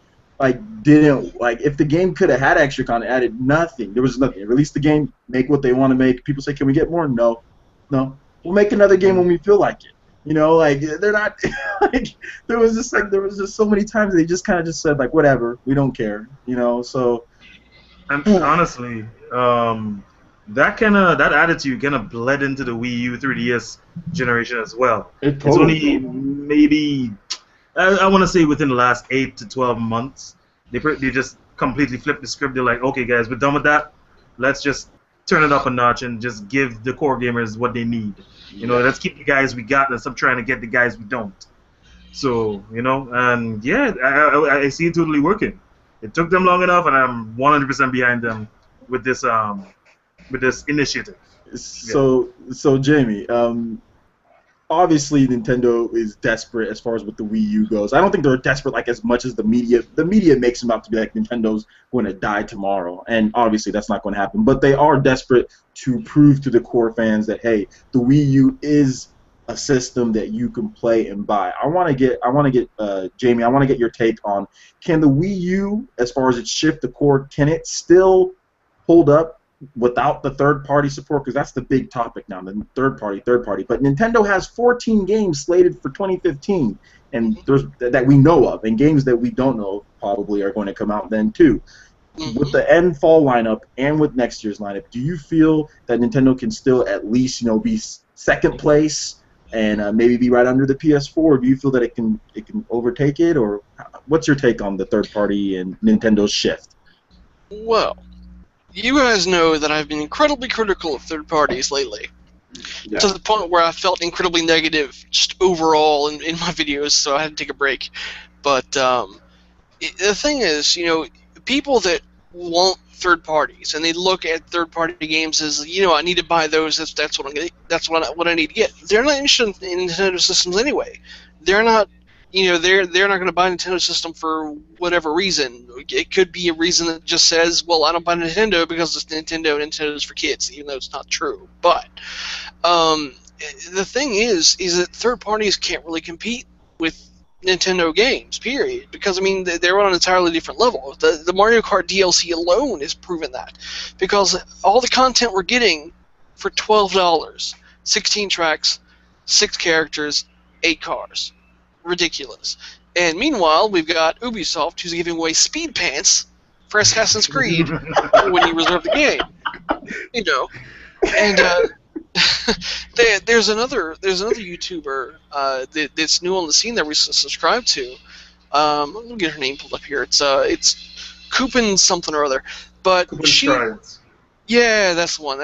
didn't if the game could have had extra content, added nothing. There was nothing. Release the game, make what they want to make. People say, can we get more? No. We'll make another game when we feel like it. They're not. There was just so many times they just kind of just said whatever, we don't care. So And honestly, that attitude kind of bled into the Wii U 3DS generation as well. It It's totally. only maybe I want to say within the last 8 to 12 months, they just completely flipped the script. They're like, okay, guys, we're done with that. Let's just turn it up a notch and just give the core gamers what they need. You know, Yeah. let's keep the guys we got and stop trying to get the guys we don't. So, and yeah, I see it totally working. It took them long enough, and I'm 100% behind them with this initiative. Yeah. So Jamie, obviously Nintendo is desperate as far as with the Wii U goes. I don't think they're desperate like as much as the media. The media makes them out to be like Nintendo's going to die tomorrow, and obviously that's not going to happen. But they are desperate to prove to the core fans that hey, the Wii U is a system that you can play and buy. I want to get Jamie. I want to get your take on can the Wii U, as far as its shift to core, can it still hold up without the third-party support, because that's the big topic now, the third-party. But Nintendo has 14 games slated for 2015, and there's that we know of, and games that we don't know probably are going to come out then too. With the end fall lineup and with next year's lineup, do you feel that Nintendo can still at least be second place and maybe be right under the PS4? Or do you feel that it can overtake it, or what's your take on the third-party and Nintendo's shift? Well, you guys know that I've been incredibly critical of third parties lately, Yeah. to the point where I felt incredibly negative just overall in my videos, so I had to take a break. But the thing is, people that want third parties and they look at third party games as I need to buy those. That's what I'm gonna, that's what I need to get. They're not interested in Nintendo systems anyway. They're not. They're not going to buy a Nintendo system for whatever reason. It could be a reason that just says, well, I don't buy Nintendo because it's Nintendo and Nintendo's for kids, even though it's not true. But the thing is that third parties can't really compete with Nintendo games, period. Because, they're on an entirely different level. The Mario Kart DLC alone has proven that. Because all the content we're getting for $12, 16 tracks, 6 characters, 8 cars. Ridiculous. And meanwhile, we've got Ubisoft, who's giving away speed pants for Assassin's Creed when you reserve the game. And there's another YouTuber that's new on the scene that we subscribe to. Let me get her name pulled up here. It's Coupon something or other. But yeah, that's the one.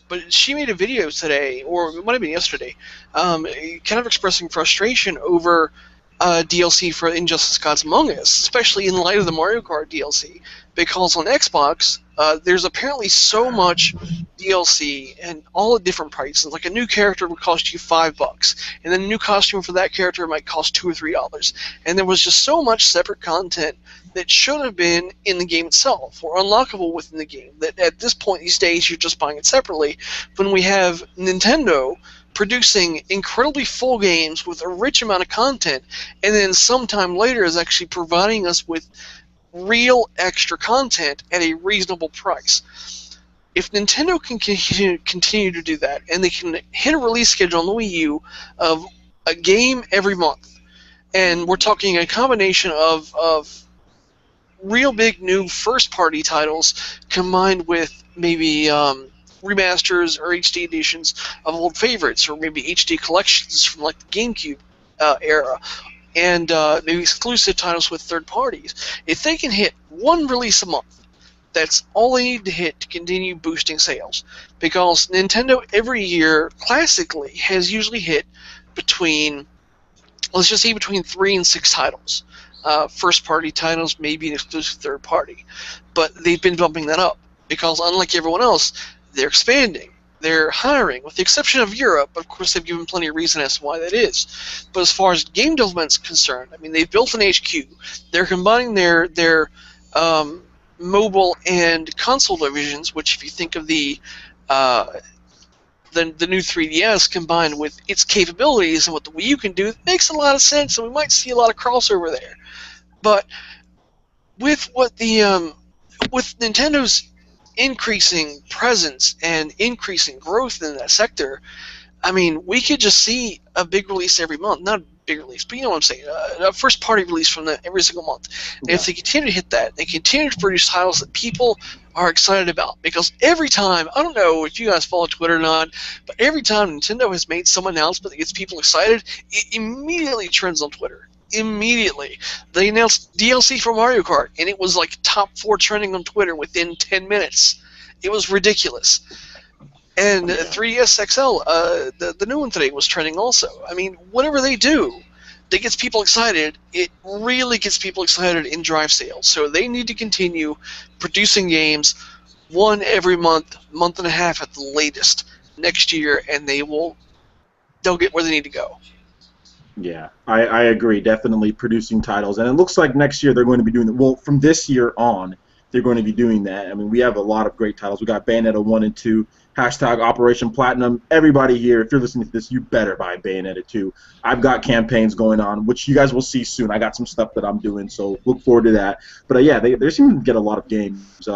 But she made a video today, or it might have been yesterday, kind of expressing frustration over DLC for Injustice Gods Among Us, especially in light of the Mario Kart DLC, because on Xbox, there's apparently so much DLC and all at different prices. Like a new character would cost you $5, and then a new costume for that character might cost $2 or $3. And there was just so much separate content that should have been in the game itself or unlockable within the game that at this point these days you're just buying it separately. When we have Nintendo producing incredibly full games with a rich amount of content, and then sometime later is actually providing us with real extra content at a reasonable price. If Nintendo can continue to do that, and they can hit a release schedule on the Wii U of a game every month, and we're talking a combination of real big new first-party titles combined with maybe remasters or HD editions of old favorites, or maybe HD collections from like the GameCube era, and maybe exclusive titles with third parties. If they can hit one release a month, that's all they need to hit to continue boosting sales. Because Nintendo every year, classically, has usually hit between, let's just say between 3 and 6 titles. First-party titles, maybe an exclusive third-party. But they've been bumping that up, because unlike everyone else, they're expanding. They're hiring, with the exception of Europe. Of course, they've given plenty of reason as to why that is. But as far as game development's concerned, they've built an HQ. They're combining their mobile and console divisions, which, if you think of the new 3DS combined with its capabilities and what the Wii U can do, it makes a lot of sense, and we might see a lot of crossover there. But with with Nintendo's increasing presence and increasing growth in that sector, we could just see a big release every month. Not big release, but you know what I'm saying, a first-party release from them every single month. And if they continue to hit that, they continue to produce titles that people are excited about, because every time, I don't know if you guys follow Twitter or not, but every time Nintendo has made some announcement that gets people excited, it immediately trends on Twitter. Immediately. They announced DLC for Mario Kart, and it was like top 4 trending on Twitter within 10 minutes. It was ridiculous. And 3DS XL, the new one today, was trending also. I mean, whatever they do that gets people excited, it really gets people excited in drive sales. So they need to continue producing games, one every month, month and a half at the latest, next year, and they'll get where they need to go. Yeah, I agree. Definitely producing titles, and it looks like next year they're going to be doing that. Well, from this year on, they're going to be doing that. I mean, we have a lot of great titles. We got Bayonetta 1 and 2, hashtag Operation Platinum. Everybody here, if you're listening to this, you better buy Bayonetta 2. I've got campaigns going on, which you guys will see soon. I got some stuff that I'm doing, so look forward to that. But yeah, they seem to get a lot of games.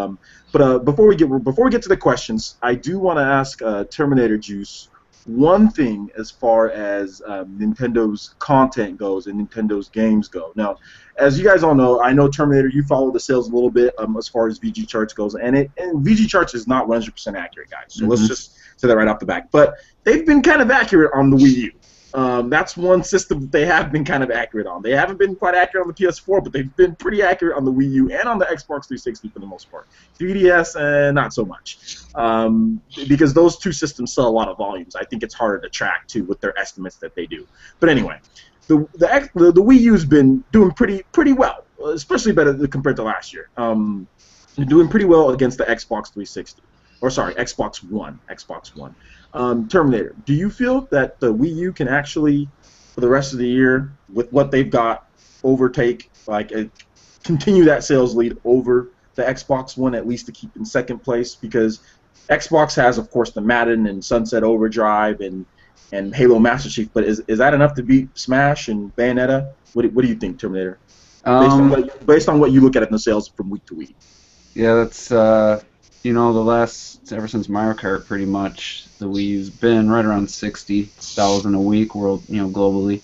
But before we get to the questions, I do want to ask Terminator Juice one thing as far as Nintendo's content goes and Nintendo's games go. Now, as you guys all know, I know Terminator, you follow the sales a little bit as far as VG charts goes, and VG charts is not 100% accurate, guys. So let's just say that right off the back. But they've been kind of accurate on the Wii U. That's one system that they have been kind of accurate on. They haven't been quite accurate on the PS4, but they've been pretty accurate on the Wii U and on the Xbox 360 for the most part. 3DS, not so much, because those two systems sell a lot of volumes. I think it's harder to track too with their estimates that they do. But anyway, the Wii U's been doing pretty well, especially better compared to last year. Doing pretty well against the Xbox 360, or sorry, Xbox One. Terminator, do you feel that the Wii U can actually, for the rest of the year, with what they've got, continue that sales lead over the Xbox One, at least to keep in second place? Because Xbox has, of course, the Madden and Sunset Overdrive and Halo Master Chief, but is that enough to beat Smash and Bayonetta? What do you think, Terminator? Based on what you look at in the sales from week to week. Yeah, that's ever since Mario Kart, pretty much the Wii U's been right around 60,000 a week globally.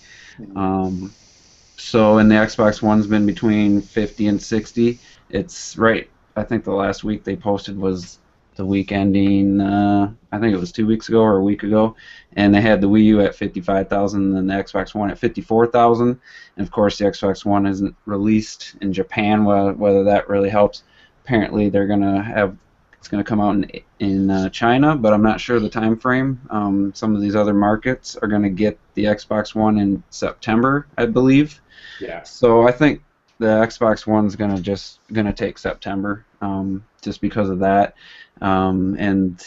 So and the Xbox One's been between 50 and 60. It's right. I think the last week they posted was the week ending. I think it was 2 weeks ago or a week ago, and they had the Wii U at 55,000 and the Xbox One at 54,000. And of course, the Xbox One isn't released in Japan. Whether that really helps. Apparently, it's going to come out in China, but I'm not sure the time frame. Some of these other markets are going to get the Xbox One in September, I believe. Yeah. So I think the Xbox One's going to take September, just because of that. And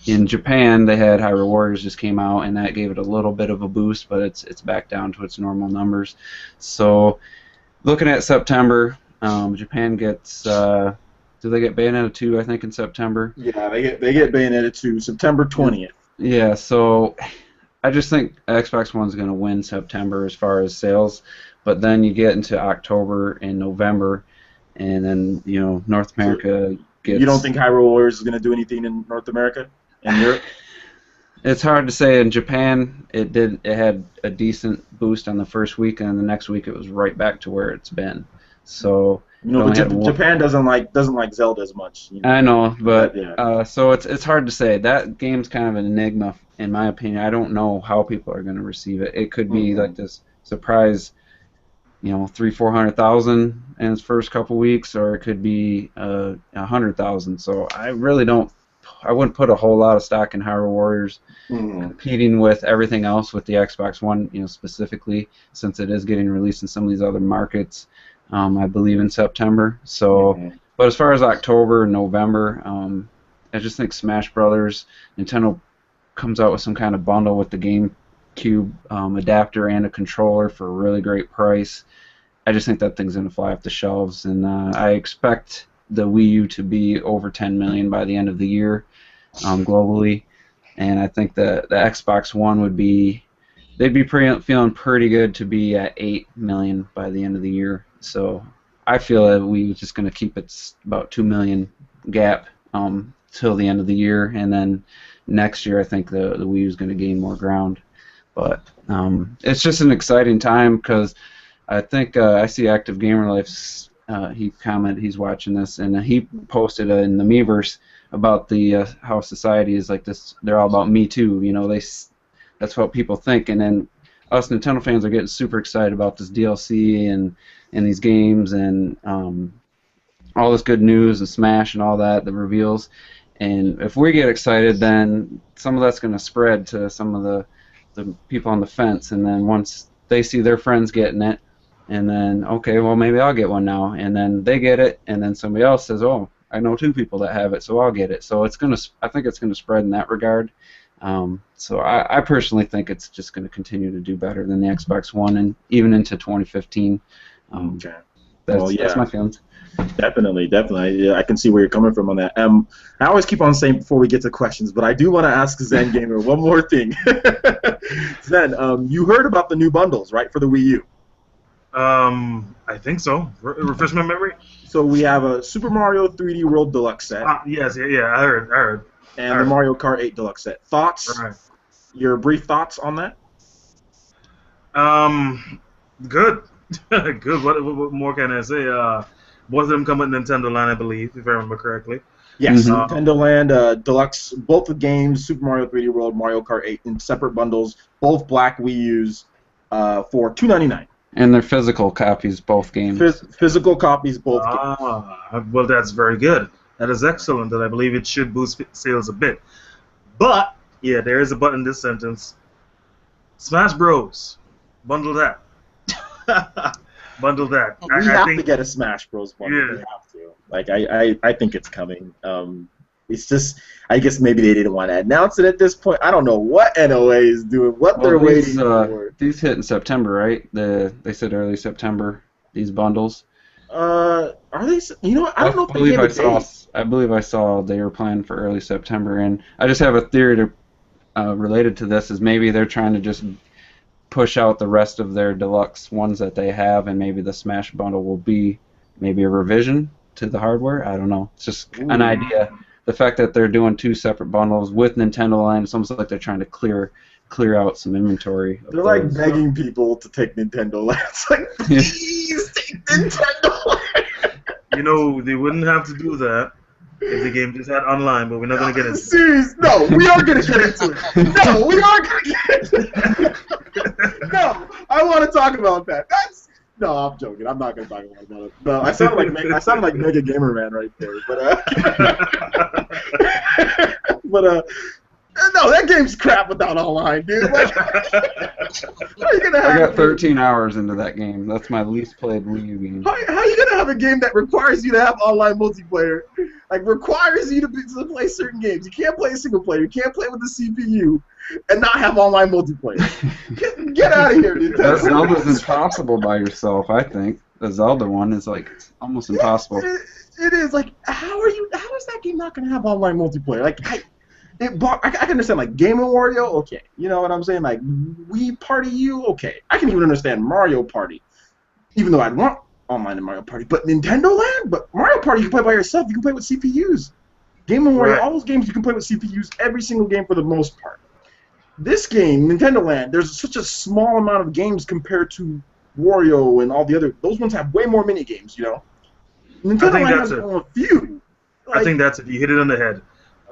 in Japan, they had Hyrule Warriors just came out, and that gave it a little bit of a boost, but it's back down to its normal numbers. So looking at September, Japan gets. Do they get Bayonetta 2, I think, in September? Yeah, they get Bayonetta 2, September 20th. Yeah, so I just think Xbox One's going to win September as far as sales, but then you get into October and November, and then, North America gets... You don't think Hyrule Warriors is going to do anything in North America and Europe? It's hard to say. In Japan, it had a decent boost on the first week, and then the next week it was right back to where it's been. So... but Japan doesn't like Zelda as much. I know, but yeah. So it's hard to say. That game's kind of an enigma, in my opinion. I don't know how people are going to receive it. It could be like this surprise, 300,000-400,000 in its first couple weeks, or it could be 100,000. So I wouldn't put a whole lot of stock in Hyrule Warriors competing with everything else with the Xbox One, specifically, since it is getting released in some of these other markets. I believe in September. So, but as far as October and November, I just think Smash Brothers, Nintendo comes out with some kind of bundle with the GameCube adapter and a controller for a really great price. I just think that thing's going to fly off the shelves, and I expect the Wii U to be over 10 million by the end of the year globally, and I think the Xbox One they'd be feeling pretty good to be at 8 million by the end of the year. So I feel that we're just going to keep it about 2 million gap till the end of the year, and then next year I think the Wii U is going to gain more ground. But it's just an exciting time because I think I see Active Gamer Life's he commented he's watching this, and he posted in the Miiverse about the how society is like this. They're all about Me Too. You know, that's what people think, and then us Nintendo fans are getting super excited about this DLC and these games and all this good news and Smash and all that, the reveals. And if we get excited, then some of that's going to spread to some of the people on the fence, and then once they see their friends getting it, and then, okay, well, maybe I'll get one now, and then they get it, and then somebody else says, oh, I know 2 people that have it, so I'll get it. So I think it's going to spread in that regard. So I personally think it's just going to continue to do better than the Xbox One, and even into 2015. Okay. That's my feelings. Definitely. Yeah, I can see where you're coming from on that. I always keep on saying before we get to questions, but I do want to ask Zen Gamer one more thing. Zen, you heard about the new bundles, right, for the Wii U? I think so. Refresh my memory. So we have a Super Mario 3D World Deluxe set. Yes, yeah, I heard. And the Mario Kart 8 Deluxe set. Thoughts? Right. Your brief thoughts on that? Good. Good. What more can I say? Both of them come with Nintendo Land, I believe, if I remember correctly. Yes, Nintendo Land Deluxe, both the games, Super Mario 3D World, Mario Kart 8, in separate bundles, both black Wii U's for $2.99. And they're physical copies, both games. Physical copies, both games. Well, that's very good. That is excellent, and I believe it should boost sales a bit. But, yeah, there is a but in this sentence. Smash Bros. Bundle that. Bundle that. We have to get a Smash Bros. Bundle. Yeah. We have to. Like, I think it's coming. It's just, I guess maybe they didn't want to announce it at this point. I don't know what NOA is doing, what they're waiting for. These hit in September, right? They said early September, these bundles. Are they? You know what? I don't know if they gave a date. I believe I saw they were planned for early September, and I just have a theory related to this, is maybe they're trying to just push out the rest of their deluxe ones that they have, and maybe the Smash bundle will be maybe a revision to the hardware. I don't know. It's just an idea. The fact that they're doing 2 separate bundles with Nintendo Land, it's almost like they're trying to clear out some inventory. They're like begging people to take Nintendo Land. It's like, please take Nintendo Land. You know, they wouldn't have to do that if the game just had online, but we're not going to get into it. Serious? No, we are going to get into it. No, we are going to get into it. No, I want to talk about that. No, I'm joking. I'm not going to talk about it. No, I sounded like Mega Gamer Man right there. But no, that game's crap without online, dude. Like, how are you gonna have I got 13 hours into that game. That's my least played Wii U game. How are you gonna have a game that requires you to have online multiplayer? Like, requires you to play certain games. You can't play single player. You can't play with the CPU and not have online multiplayer. Get out of here, dude. That Zelda's impossible by yourself, I think. The Zelda one is like almost impossible. It is. Like, how is that game not gonna have online multiplayer? Like, I can understand, like, Game & Wario, okay. You know what I'm saying? Like, Wii Party U, okay. I can even understand Mario Party, even though I'd want online in Mario Party. But Nintendo Land? But Mario Party you can play by yourself. You can play with CPUs. Game & Wario, all those games you can play with CPUs, every single game for the most part. This game, Nintendo Land, there's such a small amount of games compared to Wario and all the other. Those ones have way more mini games, you know? Nintendo Land has a few. Like, I think that's it. You hit it on the head.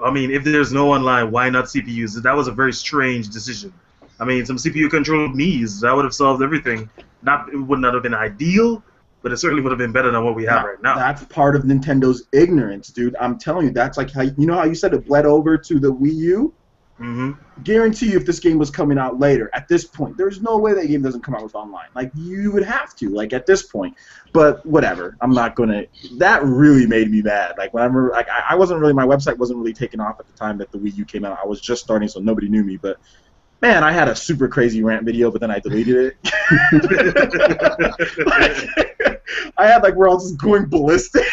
I mean, if there's no online, why not CPUs? That was a very strange decision. I mean, some CPU-controlled Mii's, that would have solved everything. It would not have been ideal, but it certainly would have been better than what we have right now. That's part of Nintendo's ignorance, dude. I'm telling you, that's like how how you said it bled over to the Wii U? Mm-hmm. Guarantee you, if this game was coming out later, at this point, there's no way that game doesn't come out with online. Like, you would have to, like, at this point. But whatever, I'm not gonna. That really made me mad. Like, when I remember, like, I wasn't really, my website wasn't really taking off at the time that the Wii U came out. I was just starting, so nobody knew me. But man, I had a super crazy rant video, but then I deleted it. I had, like, where I was just going ballistic.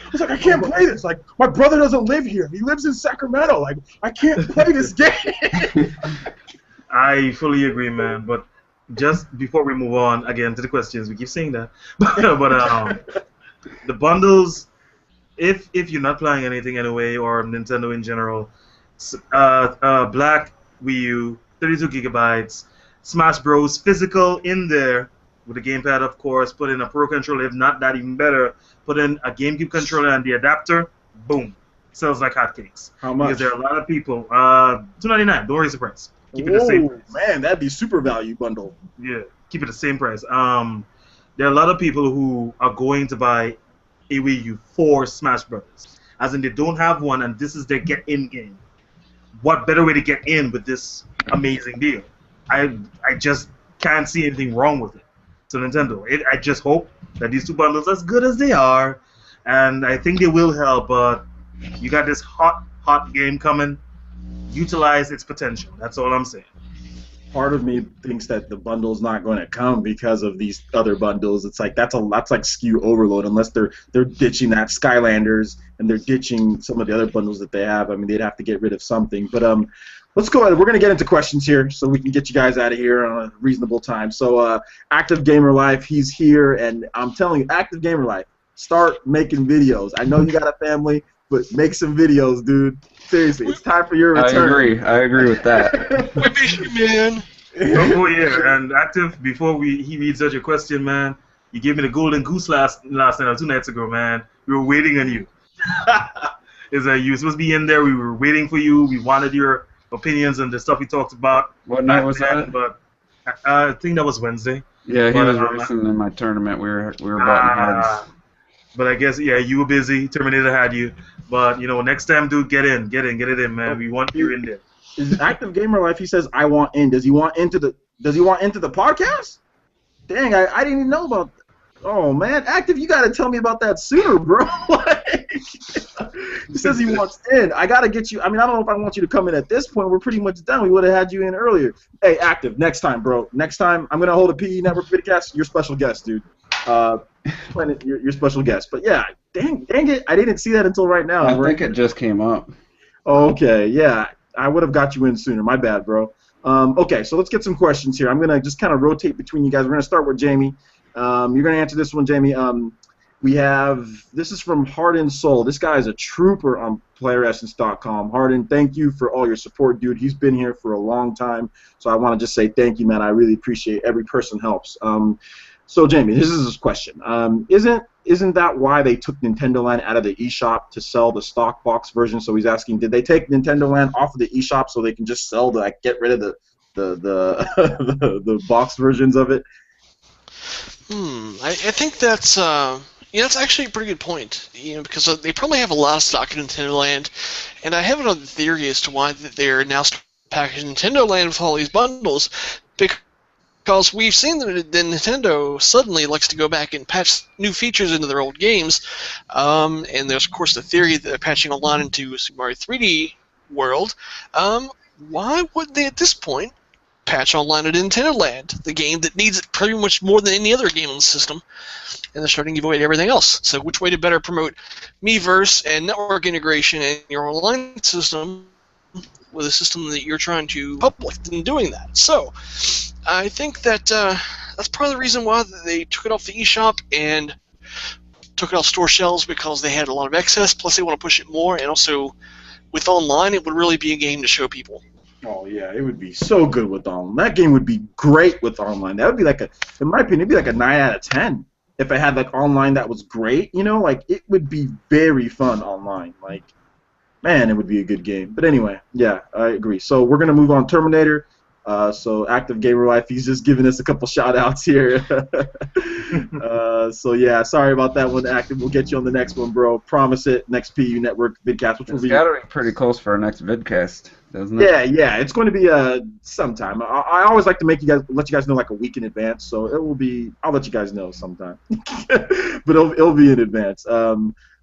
I was like, I can't play this. Like, my brother doesn't live here. He lives in Sacramento. Like, I can't play this game. I fully agree, man. But just before we move on, again, to the questions, we keep saying that. But the bundles, if you're not playing anything anyway, or Nintendo in general, black Wii U 32 gigabytes. Smash Bros. Physical in there with a gamepad, of course. Put in a Pro controller, if not that, even better. Put in a GameCube controller and the adapter. Boom. Sells like hotcakes. How much? Because there are a lot of people. $299. Don't raise the price. Keep it the same price. Man, that'd be super value bundle. Yeah, keep it the same price. There are a lot of people who are going to buy a Wii U for Smash Brothers. As in, they don't have one, and this is their get-in game. What better way to get in with this amazing deal? I just can't see anything wrong with it. So Nintendo, I just hope that these two bundles, as good as they are, and I think they will help, but you got this hot game coming. Utilize its potential. That's all I'm saying. Part of me thinks that the bundle's not going to come because of these other bundles. It's like that's like SKU overload unless they're ditching that Skylanders and they're ditching some of the other bundles that they have. I mean, they'd have to get rid of something. But let's go ahead. We're going to get into questions here so we can get you guys out of here on a reasonable time. So Active Gamer Life, he's here, and I'm telling you, Active Gamer Life, start making videos. I know you got a family, but make some videos, dude. Seriously, it's time for your return. I agree with that. We miss you, man. Oh yeah, and Active, before he reads out your question, man, you gave me the golden goose last night or 2 nights ago, man. We were waiting on you. Is that you were supposed to be in there? We were waiting for you. We wanted your opinions on the stuff we talked about. What night was that? But I think that was Wednesday. Yeah, he was racing in my tournament. We were butting heads. But I guess, yeah, you were busy. Terminator had you. But, you know, next time, dude, get it in, man. We want you in there. Is Active Gamer Life, he says, I want in. Does he want into the podcast? Dang, I didn't even know about that. Oh, man. Active, you got to tell me about that sooner, bro. He says he wants in. I got to get you. I mean, I don't know if I want you to come in at this point. We're pretty much done. We would have had you in earlier. Hey, Active, next time, bro. Next time, I'm going to hold a PE Network vidcast. You're special guest, dude. Your special guest. But yeah, dang it, I didn't see that until right now. I think it just came up. Okay, yeah, I would have got you in sooner. My bad, bro. Okay, so let's get some questions here. I'm gonna just kind of rotate between you guys. We're gonna start with Jamie. You're gonna answer this one, Jamie. This is from Harden Soul. This guy is a trooper on PlayerEssence.com. Harden, thank you for all your support, dude. He's been here for a long time, so I want to just say thank you, man. I really appreciate every person helps. So, Jamie, this is his question. Isn't that why they took Nintendo Land out of the eShop to sell the stock box version? So he's asking, did they take Nintendo Land off of the eShop so they can just sell get rid of the box versions of it? I think that's that's actually a pretty good point. Because they probably have a lot of stock in Nintendo Land, and I have another theory as to why they're now packaging Nintendo Land with all these bundles. Because we've seen that the Nintendo suddenly likes to go back and patch new features into their old games, and there's of course the theory that they're patching a lot into Super Mario 3D World. Why would they at this point patch online at Nintendo Land, the game that needs it pretty much more than any other game on the system, and they're starting to give away to everything else? So which way to better promote Miiverse and network integration in your online system with a system that you're trying to public than doing that? So I think that that's part of the reason why they took it off the eShop and took it off store shelves, because they had a lot of excess, plus they want to push it more, and also with online it would really be a game to show people. Oh yeah, it would be so good with online. That game would be great with online. That would be in my opinion, it'd be like a 9 out of 10 if it had like online that was great. It would be very fun online. Man, it would be a good game. But anyway, yeah, I agree. So we're gonna move on. Terminator. So Active Gamer Life, he's just giving us a couple shout outs here. So yeah, sorry about that one, Active. We'll get you on the next one, bro. Promise it. Next PU Network vidcast, which will be gotta be pretty close for our next vidcast, doesn't it? Yeah. It's going to be sometime. I always like to let you guys know like a week in advance. So it will be. I'll let you guys know sometime, but it'll be in advance.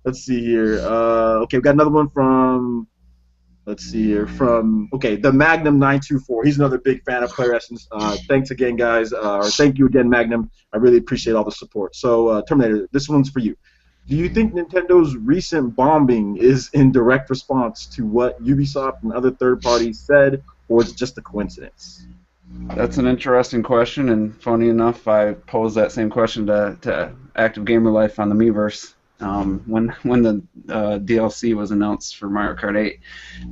Let's see here. Okay, we got another one from. Let's see here the Magnum 924. He's another big fan of Player Essence. Thanks again, guys. Thank you again, Magnum. I really appreciate all the support. So, Terminator, this one's for you. Do you think Nintendo's recent bombing is in direct response to what Ubisoft and other third parties said, or is it just a coincidence? That's an interesting question, and funny enough, I posed that same question to Active Gamer Life on the Miiverse. When the DLC was announced for Mario Kart 8,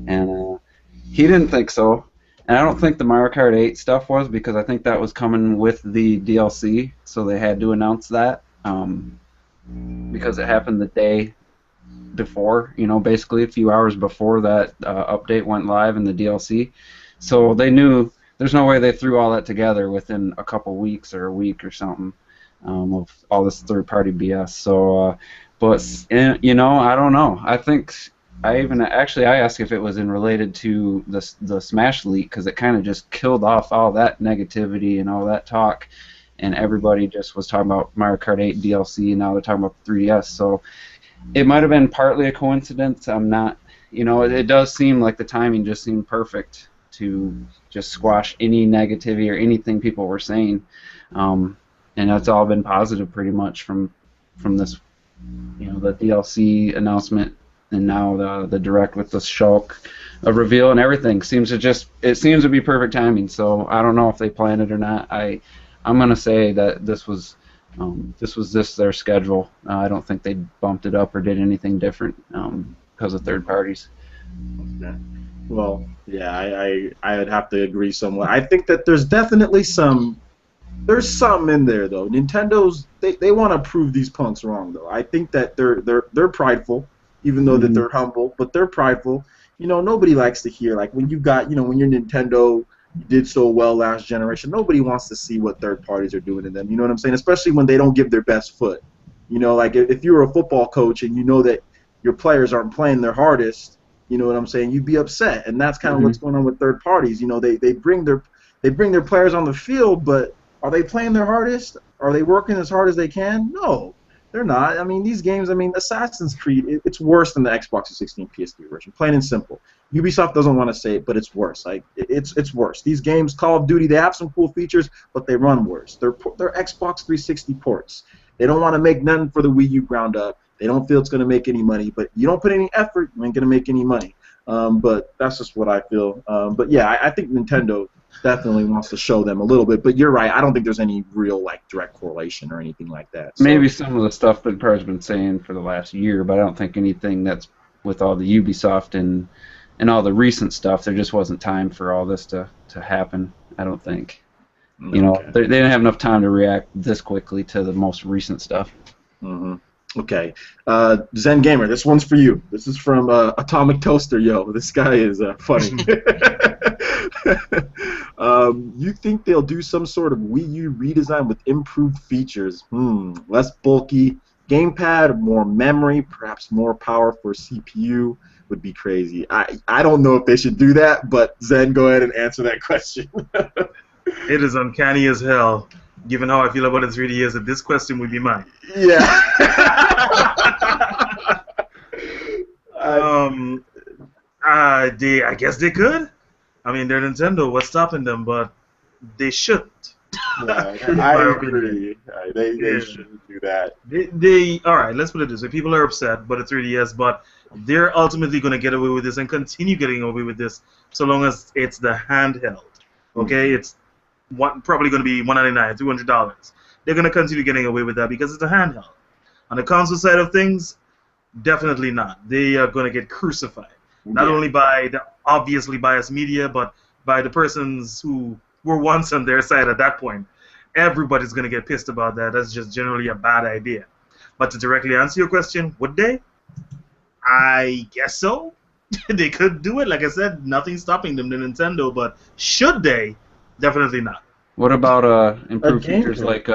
and he didn't think so, And I don't think the Mario Kart 8 stuff was, because I think that was coming with the DLC, so they had to announce that, because it happened the day before, basically a few hours before that update went live in the DLC. So they knew there's no way they threw all that together within a couple weeks or a week or something, of all this third-party BS. So, but I don't know. I think I asked if it was related to the Smash leak, because it kind of just killed off all that negativity and all that talk, and everybody just was talking about Mario Kart 8 DLC, and now they're talking about the 3DS. So it might have been partly a coincidence. I'm not, it does seem like the timing just seemed perfect to just squash any negativity or anything people were saying, and that's all been positive pretty much from this, the DLC announcement, and now the direct with the Shulk reveal and everything seems to be perfect timing. So I don't know if they planned it or not. I'm gonna say that this was their schedule. I don't think they bumped it up or did anything different because of third parties. Okay. Well, yeah, I would have to agree somewhat. I think that there's definitely something in there though. Nintendo's they want to prove these punks wrong though. I think that they're prideful, even though that they're humble, but they're prideful. Nobody likes to hear, like, when you got, when you're Nintendo, you did so well last generation. Nobody wants to see what third parties are doing to them. You know what I'm saying? Especially when they don't give their best foot. Like if you're a football coach and you know that your players aren't playing their hardest, you know what I'm saying? You'd be upset, and that's kind of what's going on with third parties. They bring their players on the field, but are they playing their hardest? Are they working as hard as they can? No, they're not. I mean, these games. I mean, Assassin's Creed. It's worse than the Xbox 360 PS3 version. Plain and simple. Ubisoft doesn't want to say it, but it's worse. Like it's worse. These games, Call of Duty, they have some cool features, but they run worse. They're Xbox 360 ports. They don't want to make nothing for the Wii U ground up. They don't feel it's going to make any money. But you don't put any effort, you ain't going to make any money. But that's just what I feel. But yeah, I think Nintendo definitely wants to show them a little bit. But you're right. I don't think there's any real direct correlation or anything like that. So. Maybe some of the stuff that Per's been saying for the last year, but I don't think anything that's with all the Ubisoft and all the recent stuff. There just wasn't time for all this to happen. I don't think. Okay. They didn't have enough time to react this quickly to the most recent stuff. Mm-hmm. Okay, Zen Gamer, this one's for you. This is from Atomic Toaster. Yo, this guy is funny. You think they'll do some sort of Wii U redesign with improved features? Less bulky gamepad, more memory, perhaps more power for CPU would be crazy. I don't know if they should do that, but Zen, go ahead and answer that question. It is uncanny as hell. Given how I feel about the 3DS, that this question would be mine. Yeah. I guess they could. I mean, they're Nintendo. What's stopping them? But they shouldn't. I agree. They shouldn't do that. All right, let's put it this way. People are upset by the 3DS, but they're ultimately going to get away with this and continue getting away with this so long as it's the handheld. Okay? It's probably going to be $199, $200. They're going to continue getting away with that because it's a handheld. On the console side of things, definitely not. They are going to get crucified. Not only by the obviously biased media, but by the persons who were once on their side at that point. Everybody's going to get pissed about that. That's just generally a bad idea. But to directly answer your question, would they? I guess so. They could do it. Like I said, nothing's stopping them, the Nintendo, but should they? Definitely not. What about improved features like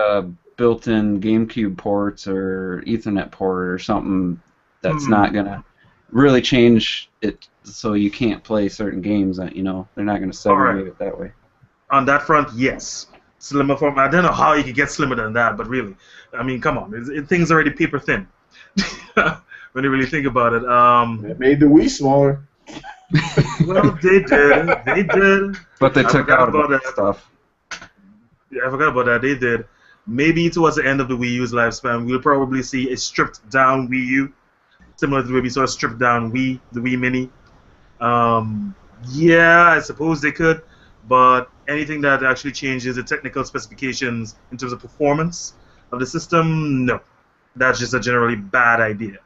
built-in GameCube ports or Ethernet port or something that's not going to really change it so you can't play certain games that, they're not going to segregate it that way? On that front, yes. Slimmer form. I don't know how you could get slimmer than that, but really, I mean, come on. Things already paper thin. When you really think about it. It made the Wii smaller. Well, they did. They did. But they took out about that stuff. Yeah, I forgot about that. They did. Maybe towards the end of the Wii U's lifespan, we'll probably see a stripped-down Wii U, similar to the way we saw a stripped-down Wii, the Wii Mini. Yeah, I suppose they could, but anything that actually changes the technical specifications in terms of performance of the system, no. That's just a generally bad idea.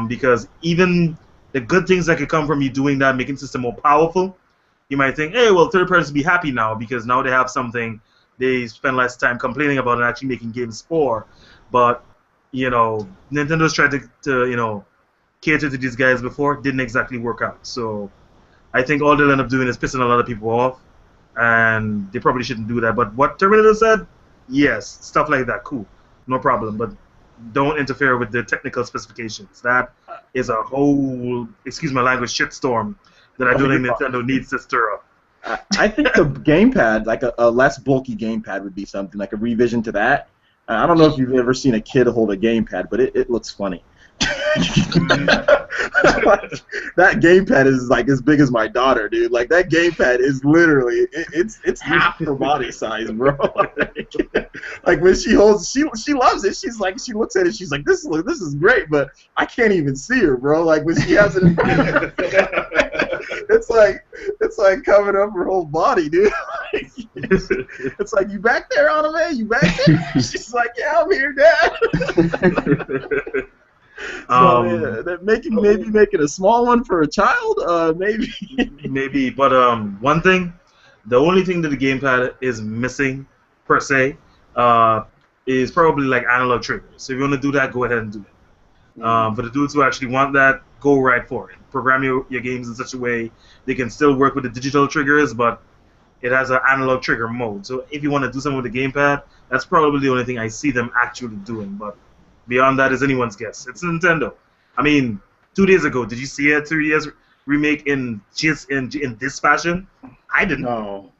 Because even the good things that could come from you doing that, making the system more powerful, you might think, hey, well, third parties will be happy now because now they have something they spend less time complaining about and actually making games for. But, Nintendo's tried to cater to these guys before. Didn't exactly work out. So I think all they'll end up doing is pissing a lot of people off, and they probably shouldn't do that. But what Terminator said, yes, stuff like that, cool, no problem. But don't interfere with the technical specifications. That is a whole, excuse my language, shitstorm that I don't think Nintendo needs to stir up. I think the gamepad, like a less bulky gamepad, would be something like a revision to that. I don't know if you've ever seen a kid hold a gamepad, but it looks funny. That gamepad is like as big as my daughter, dude. Like that gamepad is literally it's half her body size, bro. Like when she holds, she loves it. She's like, she looks at it, she's like, this is great, but I can't even see her, bro. Like when she has it in front of her, it's like covering up her whole body, dude. It's like, you back there, Anime? You back there? She's like, yeah, I'm here, Dad. So maybe making a small one for a child, maybe. Maybe, but one thing, the only thing that the gamepad is missing per se, is probably like analog triggers. So if you want to do that, go ahead and do it. For the dudes who actually want that, go right for it. Program your games in such a way they can still work with the digital triggers, but it has an analog trigger mode. So if you want to do something with the gamepad, that's probably the only thing I see them actually doing. But beyond that is anyone's guess. It's Nintendo. I mean, 2 days ago, did you see a 3DS remake in this fashion? I didn't. No.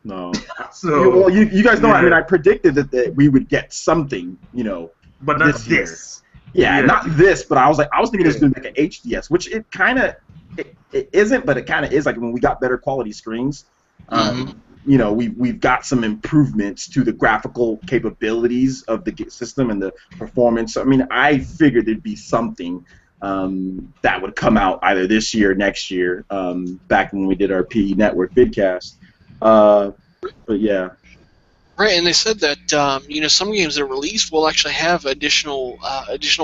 So, well, you guys know. Yeah. I mean, I predicted that we would get something, but not this. Yeah, not this. But I was thinking it was going to be like an HDS, which it kind of it isn't, but it kind of is. Like when we got better quality screens. We've got some improvements to the graphical capabilities of the system and the performance. So, I mean, I figured there'd be something that would come out either this year or next year, back when we did our PE Network vidcast. But yeah. Right, and they said that some games that are released will actually have additional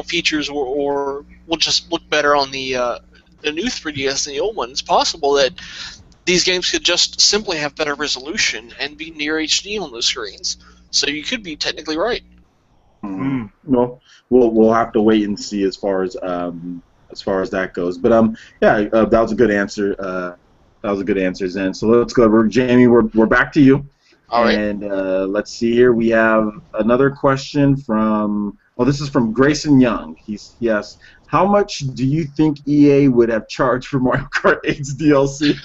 features or will just look better on the new 3DS than the old one. It's possible that these games could just simply have better resolution and be near HD on those screens. So you could be technically right. Well, we'll have to wait and see as far as that goes. But that was a good answer. That was a good answer, Zen. So let's go. Jamie, we're back to you. All right. And let's see here. We have another question from. Well, this is from Grayson Young. He asks, how much do you think EA would have charged for Mario Kart 8's DLC?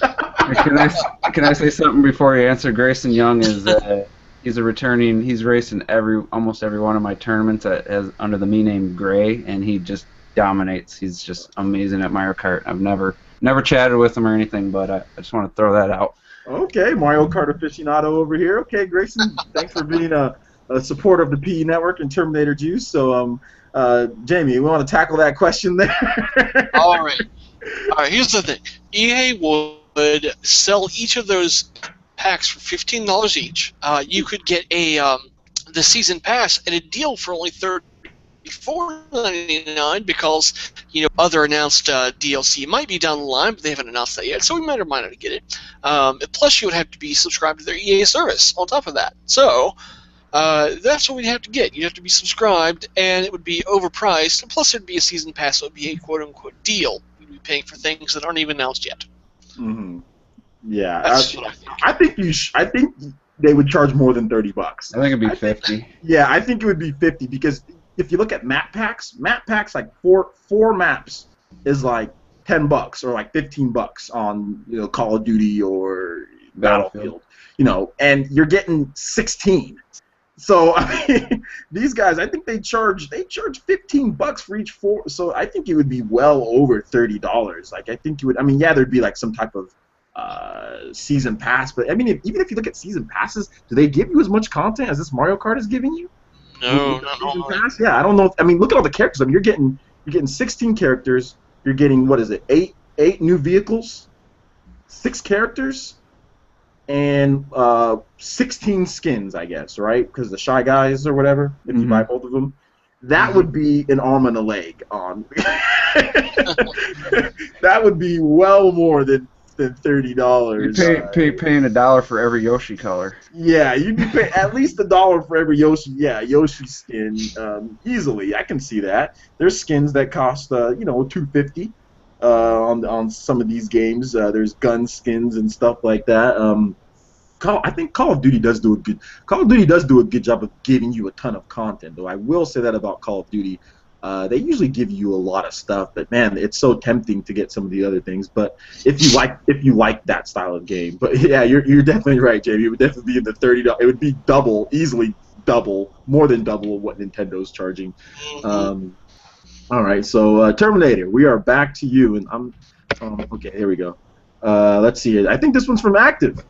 Can I say something before you answer? Grayson Young is he's racing almost every one of my tournaments under the me name Gray, and he just dominates. He's just amazing at Mario Kart. I've never chatted with him or anything, but I just want to throw that out. Okay, Mario Kart aficionado over here. Okay, Grayson, thanks for being a supporter of the PE Network and Terminator Juice. So, Jamie, we want to tackle that question there. All right. Here's the thing. EA would sell each of those packs for $15 each. You could get the season pass at a deal for only $34.99 because other announced DLC might be down the line, but they haven't announced that yet. So we might or might not get it. Plus, you would have to be subscribed to their EA service on top of that. So that's what we'd have to get. You'd have to be subscribed, and it would be overpriced. And plus, there'd be a season pass, so it'd be a quote-unquote deal. We'd be paying for things that aren't even announced yet. Mm-hmm. Yeah, that's what I think. I think they would charge more than $30. I think it'd be 50. Yeah, I think it would be 50 because if you look at map packs like four maps is like $10 or like $15 on Call of Duty or Battlefield, and you're getting 16. So I mean, these guys, I think they charge $15 for each 4. So I think it would be well over $30. Like I think you would. I mean, yeah, there'd be like some type of season pass, but I mean, even if you look at season passes, do they give you as much content as this Mario Kart is giving you? No, not normally. Yeah, I don't know. I mean, look at all the characters. I mean, you're getting 16 characters. You're getting, what is it? Eight new vehicles, 6 characters, and 16 skins, I guess, right? Because the Shy Guys or whatever, if you buy both of them, that would be an arm and a leg on. That would be well more than than $30. Paying $1 for every Yoshi color. Yeah, you'd be paying at least $1 for every Yoshi. Yeah, Yoshi skin easily. I can see that. There's skins that cost $250 on some of these games. There's gun skins and stuff like that. I think Call of Duty does do a good. Call of Duty does do a good job of giving you a ton of content, though. I will say that about Call of Duty. They usually give you a lot of stuff, but man, it's so tempting to get some of the other things. But if you like that style of game, but yeah, you're definitely right, Jamie. It would definitely be in the $30. It would be double, easily double, more than double of what Nintendo's charging. All right, so Terminator, we are back to you, and I'm okay. Here we go. Let's see here. I think this one's from Active.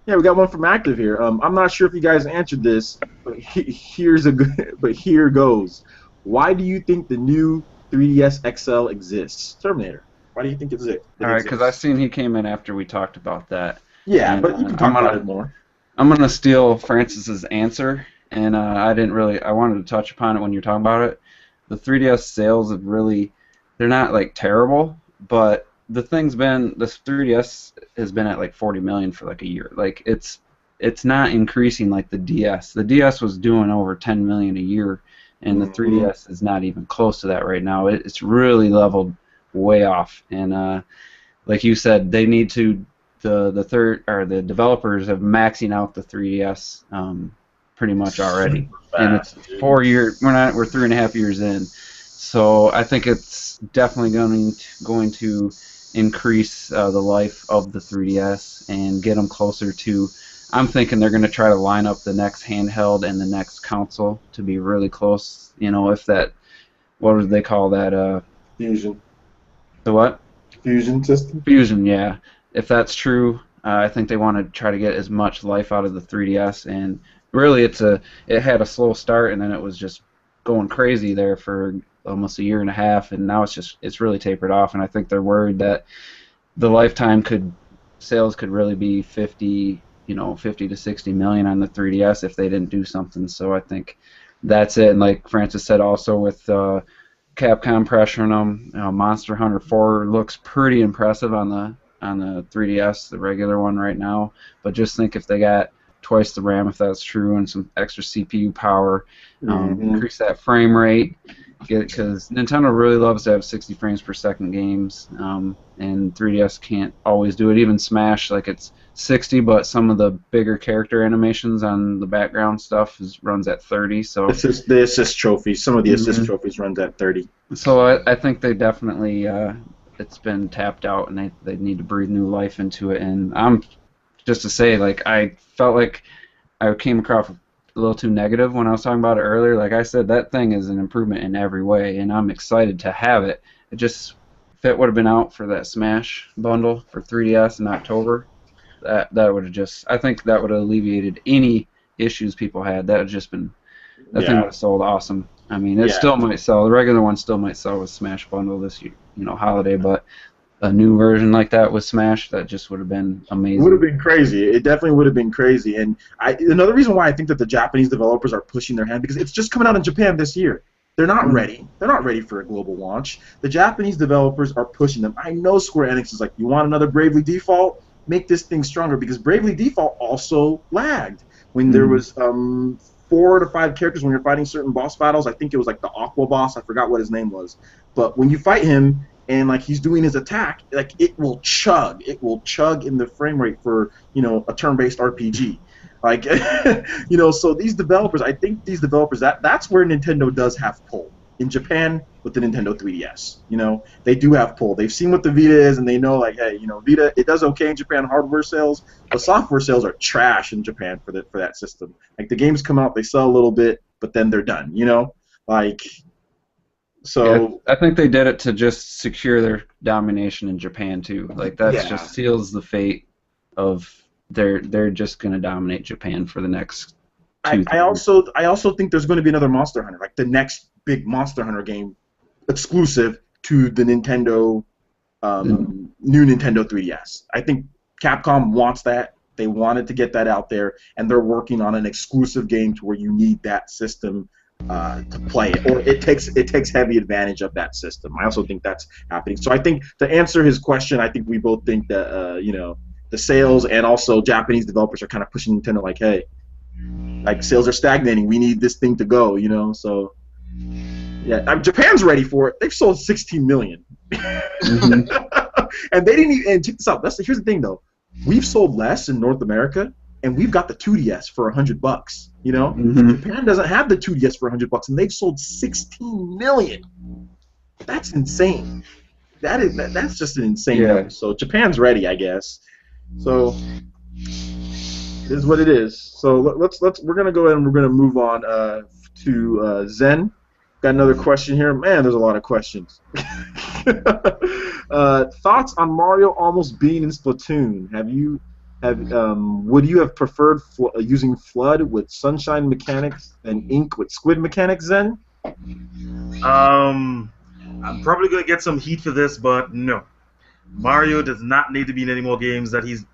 Yeah, we got one from Active here. I'm not sure if you guys answered this, but here goes. Why do you think the new 3DS XL exists? Terminator. Why do you think it exists? All right, because I seen he came in after we talked about that. Yeah, but you can talk about it more. I'm gonna steal Francis's answer, and I wanted to touch upon it when you're talking about it. The 3DS sales have they're not like terrible, but the 3DS has been at like 40 million for like a year. Like it's not increasing like the DS. The DS was doing over 10 million a year, and the 3DS is not even close to that right now. It's really leveled way off. And like you said, they need to the developers have maxing out the 3DS pretty much already, and it's 4 years. We're 3.5 years in, so I think it's definitely going to increase the life of the 3DS and get them closer to. I'm thinking they're going to try to line up the next handheld and the next console to be really close. If that, what would they call that? Fusion. The what? Fusion system. Fusion, yeah. If that's true, I think they want to try to get as much life out of the 3DS. And really, it had a slow start, and then it was just going crazy there for almost a year and a half, and now it's really tapered off. And I think they're worried that the lifetime sales could really be 50 to 60 million on the 3DS if they didn't do something. So I think that's it. And like Francis said, also with Capcom pressuring them, Monster Hunter 4 looks pretty impressive on the 3DS, the regular one right now. But just think if they got twice the RAM, if that's true, and some extra CPU power, increase that frame rate. Because Nintendo really loves to have 60 frames per second games, and 3DS can't always do it. Even Smash, like it's 60, but some of the bigger character animations on the background stuff runs at 30. So the assist trophies, some of the assist trophies runs at 30. So I think they definitely it's been tapped out, and they need to breathe new life into it. And I'm just to say, like I felt like I came across a little too negative when I was talking about it earlier. Like I said, that thing is an improvement in every way, and I'm excited to have it. It just, if it would have been out for that Smash bundle for 3DS in October, that would have just, I think that would have alleviated any issues people had. That would just been, that thing would have sold awesome. I mean, it still might sell. The regular one still might sell with Smash bundle this year, holiday, but a new version like that with Smash, that just would have been amazing. It would have been crazy. It definitely would have been crazy. And another reason why I think that the Japanese developers are pushing their hand, because it's just coming out in Japan this year. They're not ready. They're not ready for a global launch. The Japanese developers are pushing them. I know Square Enix is like, you want another Bravely Default? Make this thing stronger, because Bravely Default also lagged. When there was 4 to 5 characters when you're fighting certain boss battles, I think it was like the Aqua boss, I forgot what his name was. But when you fight him, and like he's doing his attack, like it will chug in the frame rate for a turn-based RPG, like So these developers, I think these developers, that's where Nintendo does have pull in Japan with the Nintendo 3DS. They do have pull. They've seen what the Vita is, and they know like, hey, Vita, it does okay in Japan hardware sales, but software sales are trash in Japan for that system. Like the games come out, they sell a little bit, but then they're done. Like. So I think they did it to just secure their domination in Japan too. Like that just seals the fate of they're just going to dominate Japan for the next. I also think there's going to be another Monster Hunter, like the next big Monster Hunter game, exclusive to the Nintendo new Nintendo 3DS. I think Capcom wants that. They wanted to get that out there, and they're working on an exclusive game to where you need that system to play it, or it takes heavy advantage of that system. I also think that's happening. So I think to answer his question, I think we both think that the sales and also Japanese developers are kind of pushing Nintendo like, hey, like sales are stagnating. We need this thing to go, So yeah, Japan's ready for it. They've sold 16 million, and they didn't even. And check this out. Here's the thing though. We've sold less in North America, and we've got the 2DS for $100. Japan doesn't have the 2DS for $100, and they've sold 16 million. That's insane. That's just an insane number. So Japan's ready, I guess. So it is what it is. So we're gonna go ahead and we're gonna move on to Zen. Got another question here. Man, there's a lot of questions. Thoughts on Mario almost being in Splatoon? Would you have preferred using Flood with Sunshine mechanics and Ink with Squid mechanics, Zen? I'm probably gonna get some heat for this, but no. Mario does not need to be in any more games that he's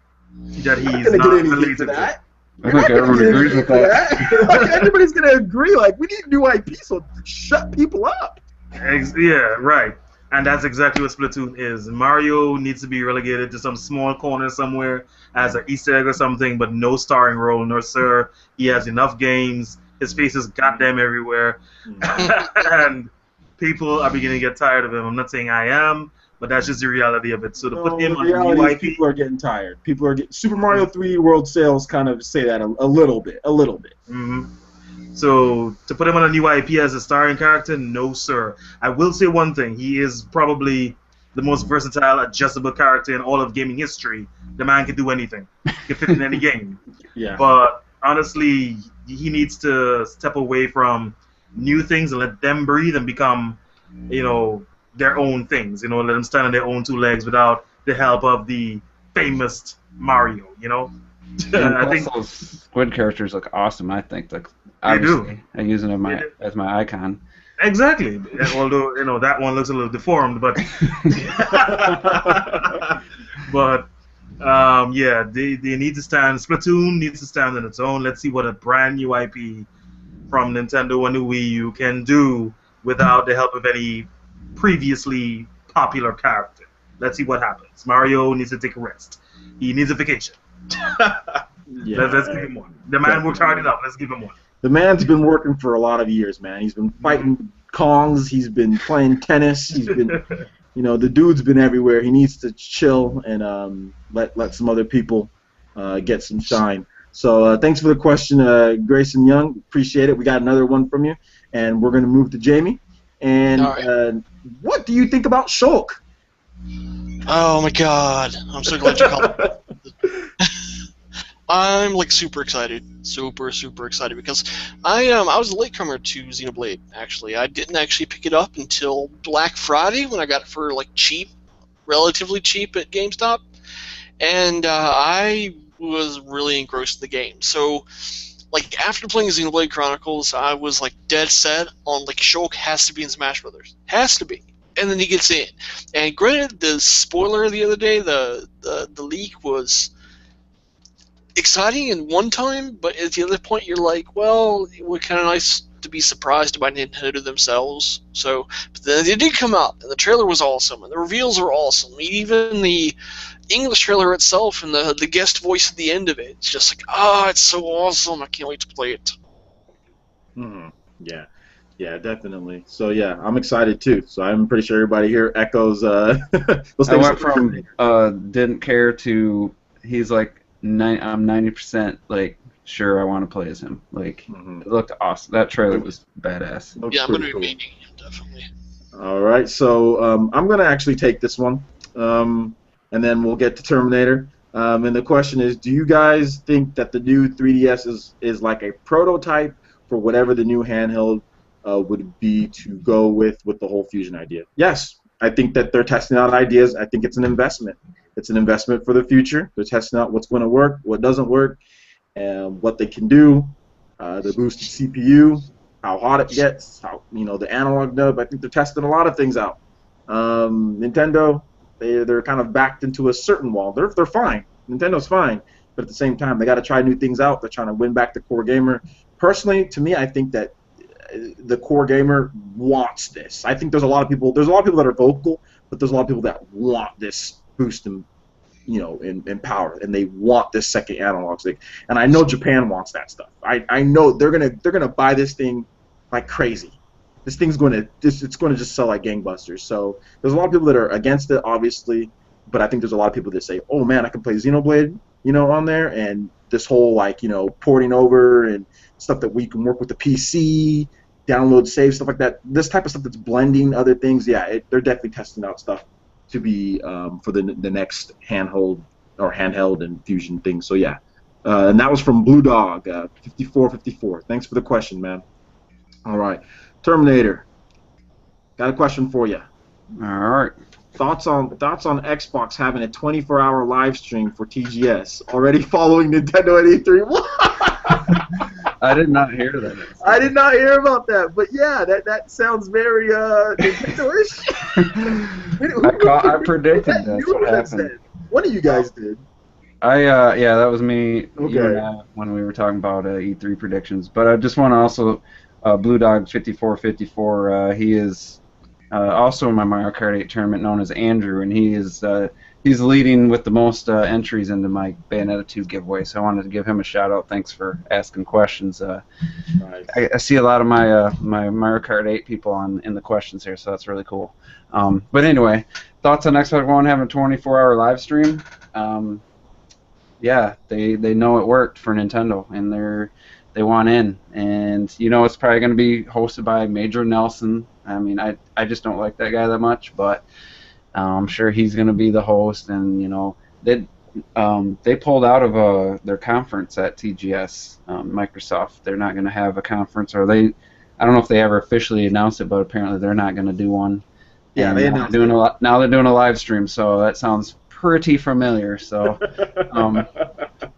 not related to. I think everyone agrees with that. Everybody's gonna agree. Like, we need new IP, so shut people up. Yeah, right. And that's exactly what Splatoon is. Mario needs to be relegated to some small corner somewhere as an Easter egg or something, but no starring role, no sir. He has enough games. His face is goddamn everywhere, and people are beginning to get tired of him. I'm not saying I am, but that's just the reality of it. So to put him on new IP, people are getting tired. Super Mario 3 World sales kind of say that a little bit. Mm-hmm. So to put him on a new IP as a starring character, no sir. I will say one thing: he is probably the most versatile, adjustable character in all of gaming history. The man can do anything. He can fit in any game. Yeah. But honestly, he needs to step away from new things and let them breathe and become, their own things. Let them stand on their own two legs without the help of the famous Mario. I think those Squid characters look awesome. I think they do. I use it as my icon. Exactly. Although that one looks a little deformed, but yeah, they need to stand. Splatoon needs to stand on its own. Let's see what a brand new IP from Nintendo and the Wii U can do without the help of any previously popular character. Let's see what happens. Mario needs to take a rest. He needs a vacation. Let's give him one. The man worked hard enough. Let's give him one. The man's been working for a lot of years, man. He's been fighting Kongs. He's been playing tennis. He's been, the dude's been everywhere. He needs to chill and let some other people get some shine. So thanks for the question, Grayson Young. Appreciate it. We got another one from you, and we're going to move to Jamie. And what do you think about Shulk? Oh my God! I'm so glad you called it. I'm super excited, super excited because I was a latecomer to Xenoblade. Actually, I didn't actually pick it up until Black Friday when I got it for relatively cheap at GameStop, and I was really engrossed in the game. So, after playing Xenoblade Chronicles, I was dead set on Shulk has to be in Smash Brothers, has to be. And then he gets in. And granted, the spoiler the other day, the leak was exciting in one time, but at the other point you're well, it would kind of nice to be surprised by Nintendo themselves. So, but then it did come out, and the trailer was awesome, and the reveals are awesome. Even the English trailer itself and the guest voice at the end of it, it's just it's so awesome. I can't wait to play it. Yeah, definitely. So yeah, I'm excited too. So I'm pretty sure everybody here echoes. I went from didn't care to he's I'm 90% sure I want to play as him. It looked awesome. That trailer was badass. Yeah, I'm gonna be making him definitely. All right, so I'm gonna actually take this one, and then we'll get to Terminator. And the question is, do you guys think that the new 3DS is like a prototype for whatever the new handheld would be to go with the whole Fusion idea? Yes, I think that they're testing out ideas. I think it's an investment. It's an investment for the future. They're testing out what's going to work, what doesn't work, and what they can do. The boosted CPU, how hot it gets, how the analog nub. I think they're testing a lot of things out. Nintendo, they're kind of backed into a certain wall. They're fine. Nintendo's fine, but at the same time, they got to try new things out. They're trying to win back the core gamer. Personally, to me, I think that the core gamer wants this. I think there's a lot of people. There's a lot of people that are vocal, but there's a lot of people that want this boost in power, and they want this second analog stick. And I know Japan wants that stuff. I know they're gonna buy this thing like crazy. This thing's it's going to just sell like gangbusters. So there's a lot of people that are against it, obviously, but I think there's a lot of people that say, oh man, I can play Xenoblade, on there, and this whole porting over and stuff that we can work with the PC, download, save, stuff like that. This type of stuff that's blending other things, they're definitely testing out stuff to be for the next handheld and fusion thing. So yeah, and that was from Blue Dog 5454. Thanks for the question, man. All right, Terminator, got a question for you. All right. Thoughts on Xbox having a 24-hour live stream for TGS already following Nintendo at E3? I did not hear that. I did not hear about that, but yeah, that sounds very Nintendo-ish. I predicted that's what happened. One of you guys did. Yeah, that was me. Okay. You and I, when we were talking about E3 predictions, but I just want to also Blue Dog 5454. He is also in my Mario Kart 8 tournament, known as Andrew, and he's leading with the most entries into my Bayonetta 2 giveaway. So I wanted to give him a shout out. Thanks for asking questions. Nice. I see a lot of my Mario Kart 8 people in the questions here, so that's really cool. But anyway, thoughts on Xbox One having a 24-hour live stream? Yeah, they know it worked for Nintendo, and they want in, and it's probably going to be hosted by Major Nelson. I mean, I just don't like that guy that much, but I'm sure he's going to be the host, and they pulled out of their conference at TGS. Microsoft, they're not going to have a conference, or I don't know if they ever officially announced it, but apparently they're not going to do one. Yeah, they announced it. Now they're doing a live stream, so that sounds pretty familiar. So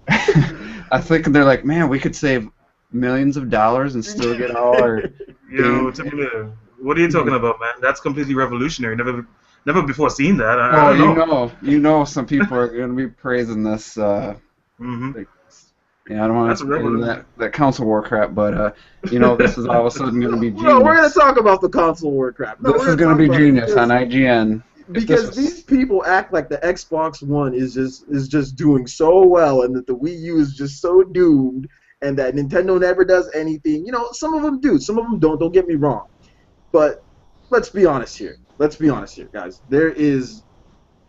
I think they're like, man, we could save millions of dollars and still get all our. Yo, what are you talking about, man? That's completely revolutionary. Never before seen that. I don't know. Some people are going to be praising this. I don't want to get into that console war crap, but this is all of a sudden going to be genius. No, we're going to talk about the console war crap. No, this is going to be genius on IGN. Because these people act like the Xbox One is just doing so well, and that the Wii U is just so doomed, and that Nintendo never does anything. Some of them do, some of them don't. Don't get me wrong, but let's be honest here. Guys. There is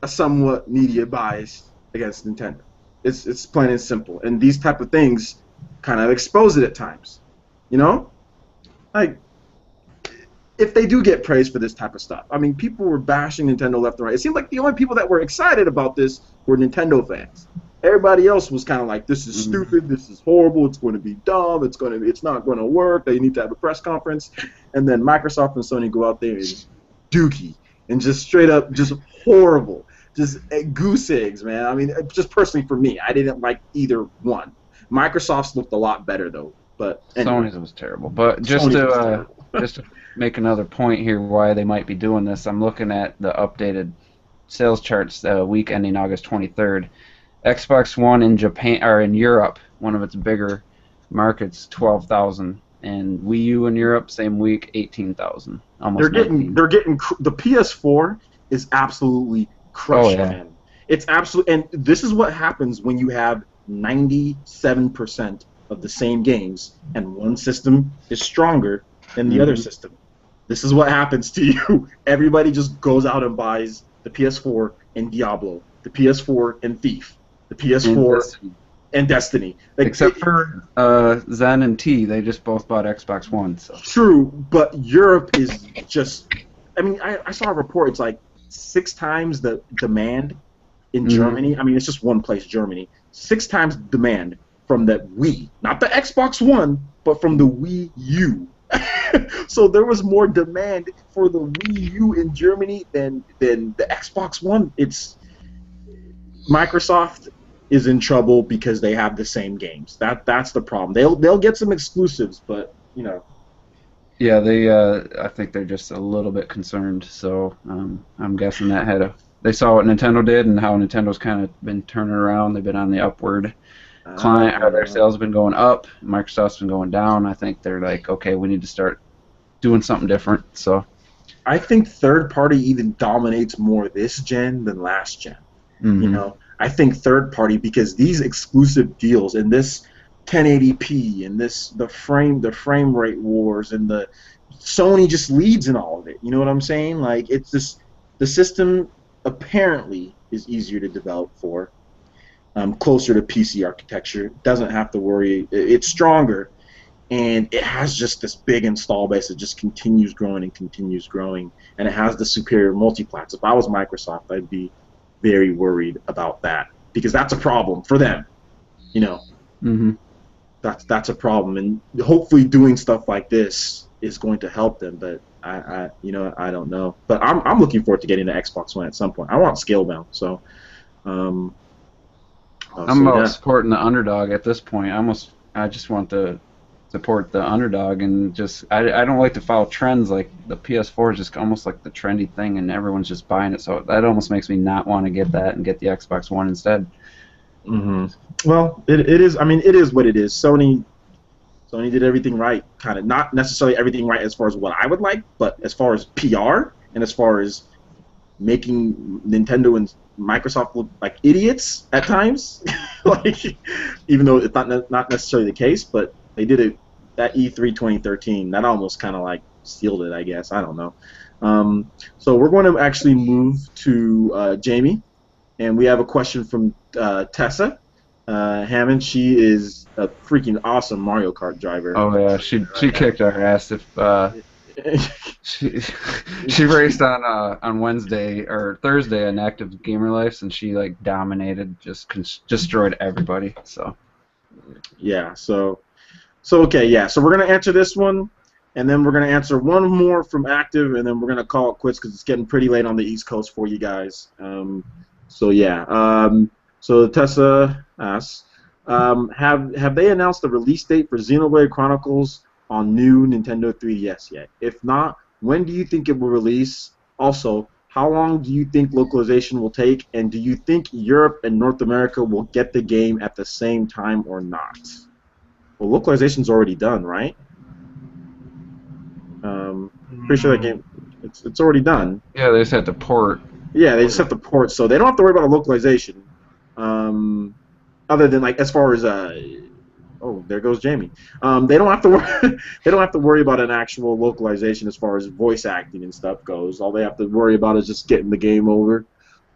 a somewhat media bias against Nintendo. It's plain and simple, and these type of things kind of expose it at times. Like, if they do get praised for this type of stuff. I mean, people were bashing Nintendo left and right. It seemed like the only people that were excited about this were Nintendo fans. Everybody else was kind of like, this is stupid, this is horrible, it's going to be dumb, it's not going to work, they need to have a press conference. And then Microsoft and Sony go out there and dookie and just straight up just horrible. Just goose eggs, man. I mean, just personally for me, I didn't like either one. Microsoft's looked a lot better, though. But anyway. Sony's was terrible. But just to make another point here why they might be doing this, I'm looking at the updated sales charts week ending August 23rd. Xbox One in Japan or in Europe, one of its bigger markets, 12,000, and Wii U in Europe same week, 18,000. Almost. They're getting the PS4 is absolutely crushed, man. It's absolute, and this is what happens when you have 97% of the same games, and one system is stronger than the other system. This is what happens to you. Everybody just goes out and buys the PS4 and Diablo, the PS4 and Thief, the PS4 and Destiny. Like, except for Zen and T, they just both bought Xbox One. So. True, but Europe is just. I mean, I saw a report. It's like 6 times the demand in Germany. I mean, it's just one place, Germany. 6 times demand from the Wii, not the Xbox One, but from the Wii U. So there was more demand for the Wii U in Germany than the Xbox One. Microsoft is in trouble because they have the same games. That's the problem. They'll get some exclusives, but Yeah, I think they're just a little bit concerned. So I'm guessing they saw what Nintendo did and how Nintendo's kind of been turning around. They've been on the upward climb. Their sales have been going up. Microsoft's been going down. I think they're like, okay, we need to start doing something different. So I think third party even dominates more this gen than last gen. You know, I think third party, because these exclusive deals and this 1080p and the frame rate wars and the Sony just leads in all of it. You know what I'm saying? Like, it's this, the system apparently is easier to develop for, closer to PC architecture. Doesn't have to worry. It's stronger, and it has just this big install base that just continues growing and continues growing, and it has the superior multiplats. If I was Microsoft, I'd be very worried about that, because that's a problem for them. You know, that's a problem, and hopefully doing stuff like this is going to help them. But I don't know. But I'm looking forward to getting the Xbox One at some point. I want Scalebound, so. I'm supporting the underdog at this point. I just want to support the underdog, and just I don't like to follow trends. Like the PS4 is just almost like the trendy thing, and everyone's just buying it. So that almost makes me not want to get that and get the Xbox One instead. Well, it is. I mean, it is what it is. Sony did everything right, kind of. Not necessarily everything right as far as what I would like, but as far as PR and as far as making Nintendo and Microsoft look like idiots at times, like, even though it's not necessarily the case, but they did it at E3 2013. That almost kind of like sealed it, I guess. I don't know. So we're going to actually move to Jamie, and we have a question from Tessa Hammond. She is a freaking awesome Mario Kart driver. Oh yeah, she kicked our ass. If she raced on Wednesday or Thursday on Active Gamer Life, and she like dominated, just destroyed everybody. So yeah, so okay, yeah. So we're gonna answer this one, and then we're gonna answer one more from Active, and then we're gonna call it quits because it's getting pretty late on the East Coast for you guys. So yeah. So Tessa asks, have they announced the release date for Xenoblade Chronicles on new Nintendo 3DS yet? If not, when do you think it will release? Also, how long do you think localization will take, and do you think Europe and North America will get the game at the same time or not? Well, localization's already done, right? Pretty sure that game, it's already done. Yeah, they just have to port. Yeah, they just have to port, so they don't have to worry about a localization. Other than, like, as far as oh, there goes Jamie. They don't have to worry. They don't have to worry about an actual localization as far as voice acting and stuff goes. All they have to worry about is just getting the game over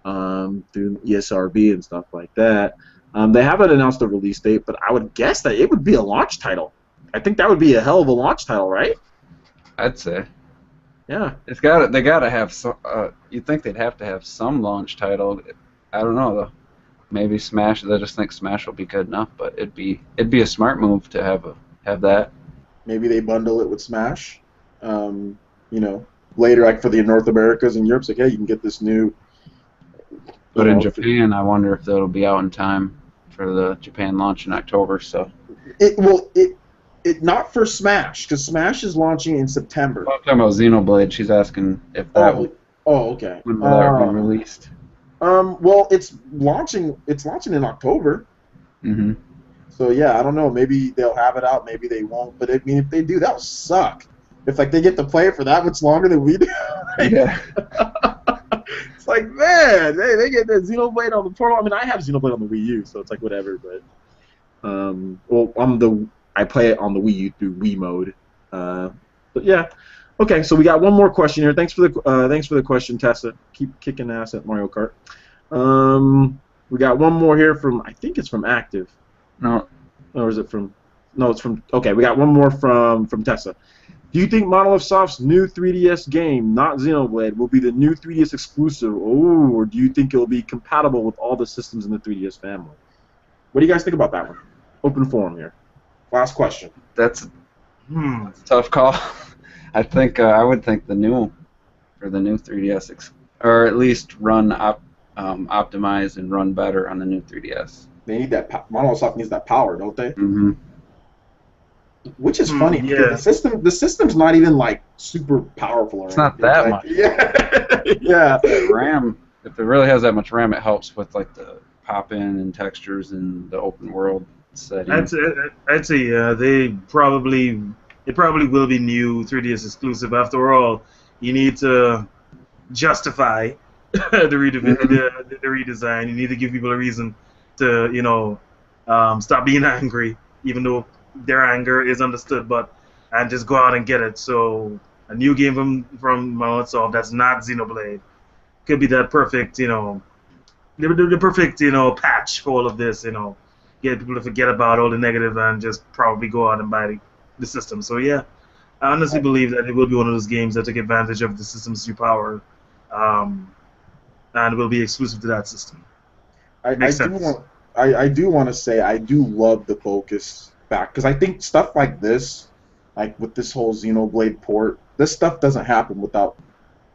through ESRB and stuff like that. They haven't announced a release date, but I would guess that it would be a launch title. I think that would be a hell of a launch title, right? I'd say. Yeah. They gotta have some. You'd think they'd have to have some launch title. I don't know though. Maybe Smash. I just think Smash will be good enough, but it'd be a smart move to have that. Maybe they bundle it with Smash. You know, later, like for the North Americas and Europe's, like, hey, you can get this new. But in Japan, I wonder if that'll be out in time for the Japan launch in October. So. It not for Smash, because Smash is launching in September. I'm talking about Xenoblade. She's asking if that. Okay. When will that be released? Well, it's launching in October. So yeah, I don't know. Maybe they'll have it out. Maybe they won't. But I mean, if they do, that'll suck. If like they get to play it for that much longer than we do. Yeah. It's like, man, they get that Xenoblade on the portal. I mean, I have Xenoblade on the Wii U, so it's like whatever. But I play it on the Wii U through Wii mode. But yeah. Okay, so we got one more question here. Thanks for the question, Tessa. Keep kicking ass at Mario Kart. We got one more here from, I think it's from Active. No. Or is it from? No, it's from. Okay, we got one more from Tessa. Do you think Monolith Soft's new 3DS game, not Xenoblade, will be the new 3DS exclusive, or do you think it will be compatible with all the systems in the 3DS family? What do you guys think about that one? Open forum here. Last question. That's a tough call. I think I would think the new 3DS, or at least run optimize and run better on the new 3DS. They need that. Monolith Soft needs that power, don't they? Mm-hmm. Which is funny because the system's not even like super powerful. Or it's not that much. Yeah. Yeah. RAM. If it really has that much RAM, it helps with like the pop-in and textures and the open world setting. I'd say they probably it probably will be new 3DS exclusive. After all, you need to justify the redesign. You need to give people a reason to, stop being angry, even though their anger is understood, and just go out and get it. So a new game from Microsoft that's not Xenoblade could be that perfect, the perfect, patch for all of this, get people to forget about all the negative and just probably go out and buy the system. So yeah, I honestly believe that it will be one of those games that take advantage of the system's new power, and will be exclusive to that system. I do want to say I do love the focus back, because I think stuff like this, like with this whole Xenoblade port, this stuff doesn't happen without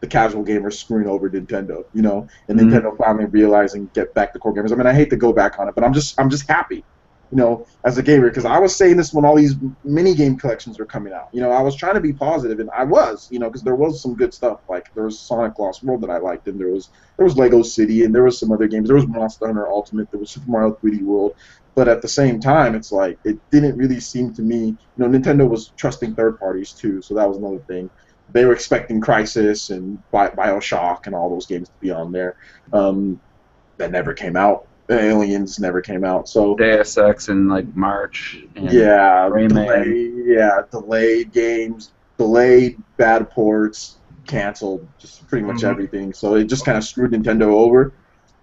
the casual gamers screwing over Nintendo, and Nintendo finally realizing get back to core gamers. I mean, I hate to go back on it, but I'm just happy, as a gamer, because I was saying this when all these mini game collections were coming out. I was trying to be positive, and I was, because there was some good stuff. Like there was Sonic Lost World that I liked, and there was Lego City, and there was some other games. There was Monster Hunter Ultimate, there was Super Mario 3D World. But at the same time, it's like it didn't really seem to me. Nintendo was trusting third parties too, so that was another thing. They were expecting Crysis and BioShock and all those games to be on there. That never came out. Aliens never came out. So Deus Ex in like March. And delayed games, delayed bad ports, canceled, just pretty much everything. So it just kind of screwed Nintendo over.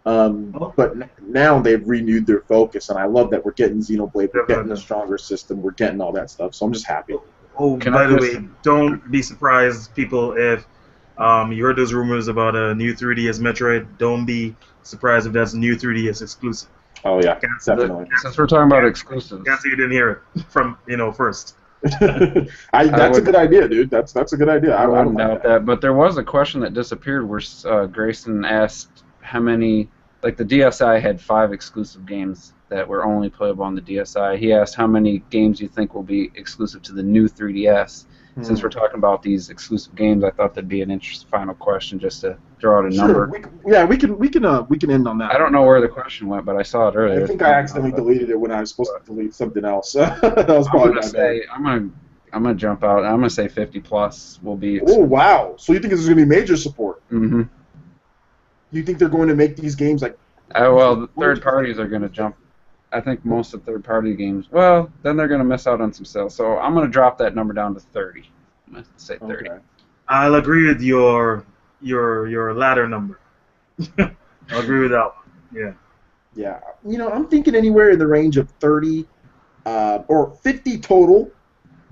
But now they've renewed their focus, and I love that we're getting Xenoblade, we're getting a stronger system, we're getting all that stuff. So I'm just happy. Oh, by the way, don't be surprised, people, if you heard those rumors about a new 3DS Metroid. Don't be surprised if that's a new 3DS exclusive. Oh yeah, definitely. Since we're talking about exclusives, Can't say you didn't hear it from first. That's a good idea, dude. That's a good idea. I wouldn't doubt that. But there was a question that disappeared where Grayson asked how many. Like the DSi had 5 exclusive games that were only playable on the DSi. He asked how many games you think will be exclusive to the new 3DS. Since we're talking about these exclusive games, I thought that'd be an interesting final question just to throw out a number. We can end on that. I don't know where the question went, but I saw it earlier. I think I accidentally deleted it when I was supposed to delete something else. That was probably my bad. I'm gonna jump out. I'm gonna say 50 plus will be. Oh wow! So you think there's gonna be major support? Mm-hmm. You think they're going to make these games like? Well, the third parties are going to jump. I think most of third-party games. Well, then they're going to miss out on some sales. So I'm going to drop that number down to 30. I'm going to say 30. Okay. I'll agree with your latter number. I'll agree with that one. Yeah. Yeah. I'm thinking anywhere in the range of 30 or 50 total,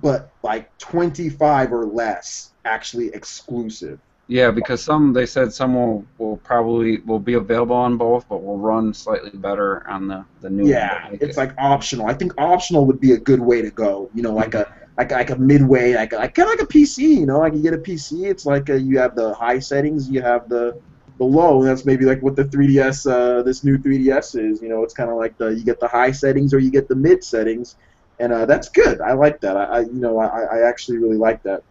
but like 25 or less actually exclusive. Yeah, because they said some will probably be available on both, but will run slightly better on the new. Yeah, it's like optional. I think optional would be a good way to go. Like a midway, like kind of like a PC. Like you get a PC, it's like you have the high settings, you have the low, and that's maybe like what the 3DS, this new 3DS is. It's kind of like you get the high settings or you get the mid settings, and that's good. I like that. I actually really like that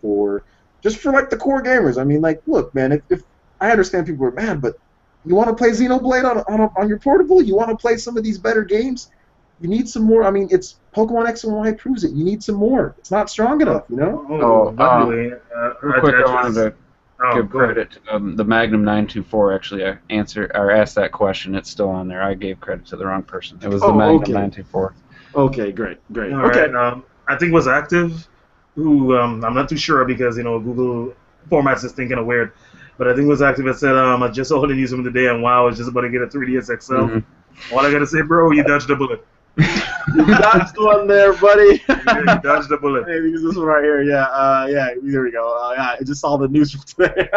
just for like the core gamers. I mean, like, look, man, if I understand people are mad, but you want to play Xenoblade on your portable? You want to play some of these better games? You need some more. I mean, it's Pokemon X and Y proves it. You need some more. It's not strong enough, by the way, real quick, I wanted to give credit to the Magnum 924. Actually, I asked that question. It's still on there. I gave credit to the wrong person. It was the Magnum 924. Okay, great. All right. I think was active. Who I'm not too sure because Google formats this thing kind of weird, but I think it was active that said I just saw the news from today and wow, I was just about to get a 3DS XL. Mm-hmm. All I gotta say, bro, you dodged a bullet. You dodged one there, buddy. You dodged a bullet. Hey, because this one right here, there we go. I just saw the news from today.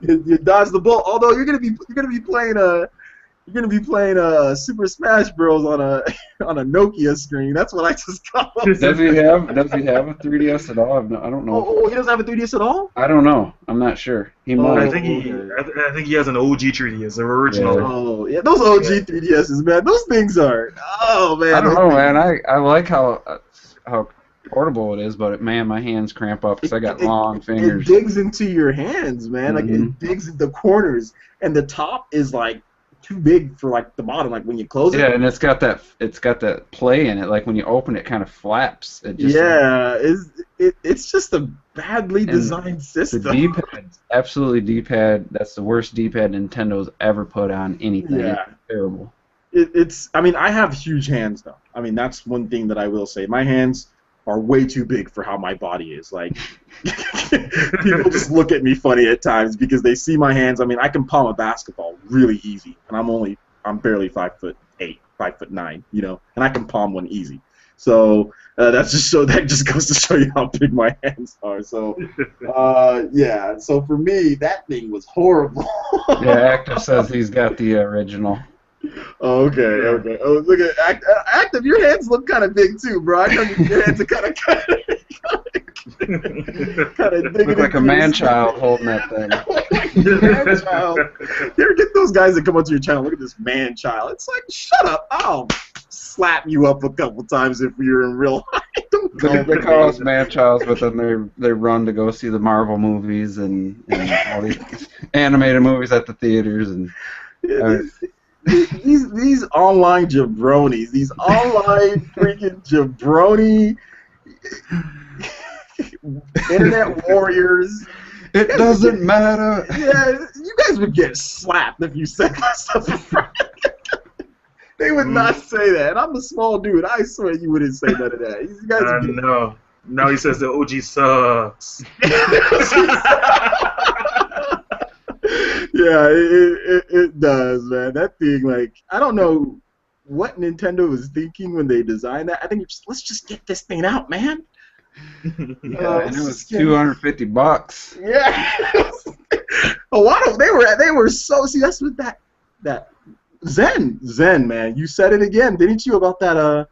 You dodged the bullet. Although you're gonna be playing Super Smash Bros on a Nokia screen. That's what I just got. Does he have a 3DS at all? I don't know. Oh, he doesn't have a 3DS at all? I don't know. I'm not sure. He might. I think he has an OG 3DS, the original. Yeah. Oh yeah, those OG 3DSs, man. Those things are. Oh man. I don't know, man. I like how portable it is, but man, my hands cramp up because I got long fingers. It digs into your hands, man. Mm-hmm. Like it digs into the corners, and the top is like too big for like the bottom. Like when you close it. Yeah, and it's got that play in it. Like when you open it, it kind of flaps. It just, yeah, it's just a badly designed system. The D-pad, absolutely D-pad. That's the worst D-pad Nintendo's ever put on anything. Yeah. It's terrible. I mean, I have huge hands though. I mean, that's one thing that I will say. My hands are way too big for how my body is. Like, people just look at me funny at times because they see my hands. I mean, I can palm a basketball really easy, and I'm barely 5'8", 5'9", you know, and I can palm one easy. So that just goes to show you how big my hands are. So yeah. So for me, that thing was horrible. Yeah, Active says he's got the original. Oh, okay. Oh, look at Active. Your hands look kind of big too, bro. I know your hands are kind of big. Look like a man-child holding that thing. Man-child. You ever get those guys that come onto your channel? Look at this man-child. It's like, shut up. I'll slap you up a couple times if you're in real life. They call us man-childs, but then they run to go see the Marvel movies and all these animated movies at the theaters and. These online jabronis, these online freaking jabroni internet warriors. It doesn't matter. Yeah, you guys would get slapped if you said that stuff. They would not say that. And I'm a small dude. I swear you wouldn't say none of that. You guys would get... No. Now he says the OG sucks. Yeah, it does, man. That thing, like, I don't know what Nintendo was thinking when they designed that. I think let's just get this thing out, man. Yeah, and it was $250. Yeah, a lot of they were so. See, that's what that Zen, man. You said it again, didn't you, about that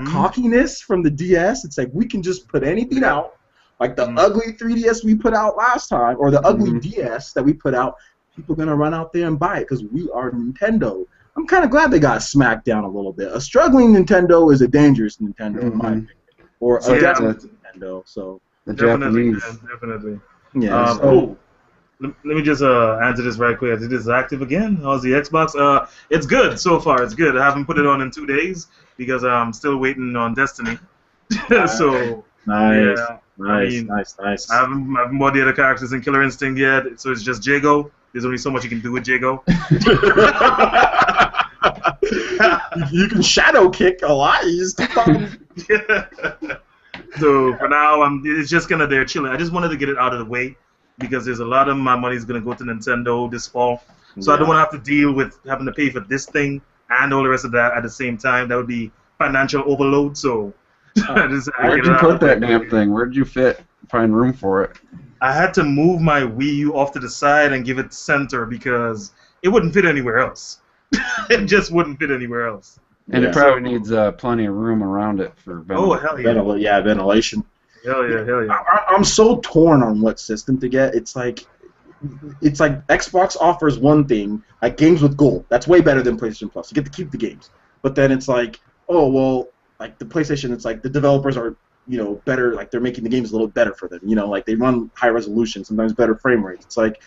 cockiness from the DS? It's like we can just put anything out. Like the ugly 3DS we put out last time, or the ugly DS that we put out, people are going to run out there and buy it because we are Nintendo. I'm kind of glad they got smacked down a little bit. A struggling Nintendo is a dangerous Nintendo, in my opinion. Or a definite Nintendo. So the definitely, Japanese. man, definitely. Yeah. Let me just answer this right quick. It is active again. How's the Xbox? It's good so far. It's good. I haven't put it on in 2 days because I'm still waiting on Destiny. So nice. Yeah. Nice. I haven't bought the other characters in Killer Instinct yet, so it's just Jago. There's only so much you can do with Jago. You can shadow kick a lot. You just So for now, it's just kind of there chilling. I just wanted to get it out of the way because there's a lot of my money is going to go to Nintendo this fall. So I don't want to have to deal with having to pay for this thing and all the rest of that at the same time. That would be financial overload. So where'd you put that damn thing? Where'd you find room for it? I had to move my Wii U off to the side and give it center because it wouldn't fit anywhere else. It just wouldn't fit anywhere else. And it probably needs plenty of room around it for ventilation. Oh, hell yeah. Ventilation. Hell yeah. I'm so torn on what system to get. It's like Xbox offers one thing, like games with gold. That's way better than PlayStation Plus. You get to keep the games. But then it's like, oh, well, like the PlayStation, it's like the developers are, better, like they're making the games a little better for them. Like they run high resolution, sometimes better frame rates. It's like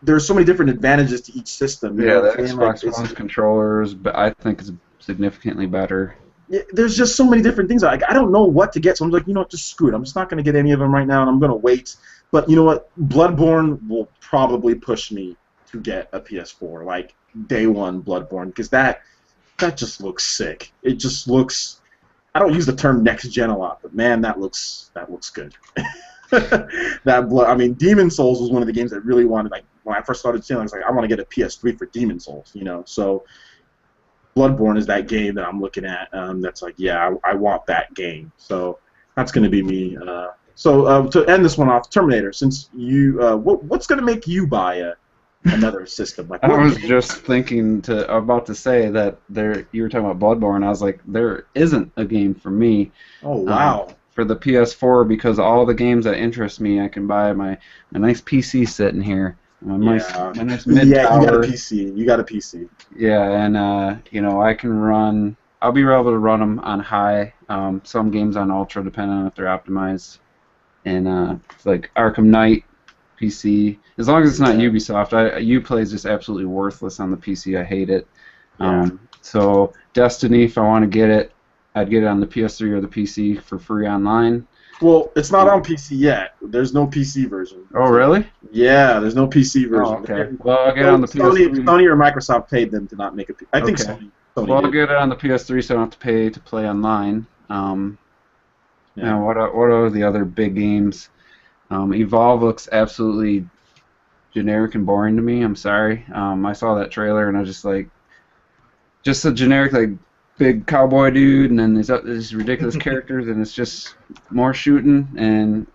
there's so many different advantages to each system. Yeah, the Xbox One's controllers, but I think is significantly better. Yeah, there's just so many different things. Like I don't know what to get, so I'm like, just screw it. I'm just not going to get any of them right now, and I'm going to wait. But you know what? Bloodborne will probably push me to get a PS4, like day one Bloodborne, because that just looks sick. It just looks. I don't use the term next gen a lot, but man, that looks good. Demon Souls was one of the games that really wanted. Like when I first started seeing, I was like, I want to get a PS3 for Demon Souls. So Bloodborne is that game that I'm looking at. That's like, yeah, I want that game. So that's going to be me. So to end this one off, Terminator. Since you, what's going to make you buy another system? Like, I was just about to say that you were talking about Bloodborne. I was like, there isn't a game for me. Oh wow. For the PS4, because all the games that interest me, I can buy my nice PC sitting here. My nice mid tower. You got a PC. You got a PC. Yeah, and I can run. I'll be able to run them on high. Some games on ultra, depending on if they're optimized. And like Arkham Knight, PC. As long as it's not Ubisoft. Uplay is just absolutely worthless on the PC. I hate it. Yeah. So Destiny, if I want to get it, I'd get it on the PS3 or the PC for free online. Well, it's not on PC yet. There's no PC version. Oh, really? Yeah, there's no PC version. Oh, okay. Well, I'll get it on the PS3. Sony or Microsoft paid them to not make a PC. I think Okay. Sony Well, I'll did. get it on the PS3, so I don't have to pay to play online. Yeah. Now, what are the other big games? Evolve looks absolutely generic and boring to me. I'm sorry. I saw that trailer and I was just a generic like big cowboy dude, and then these ridiculous characters, and it's just more shooting, and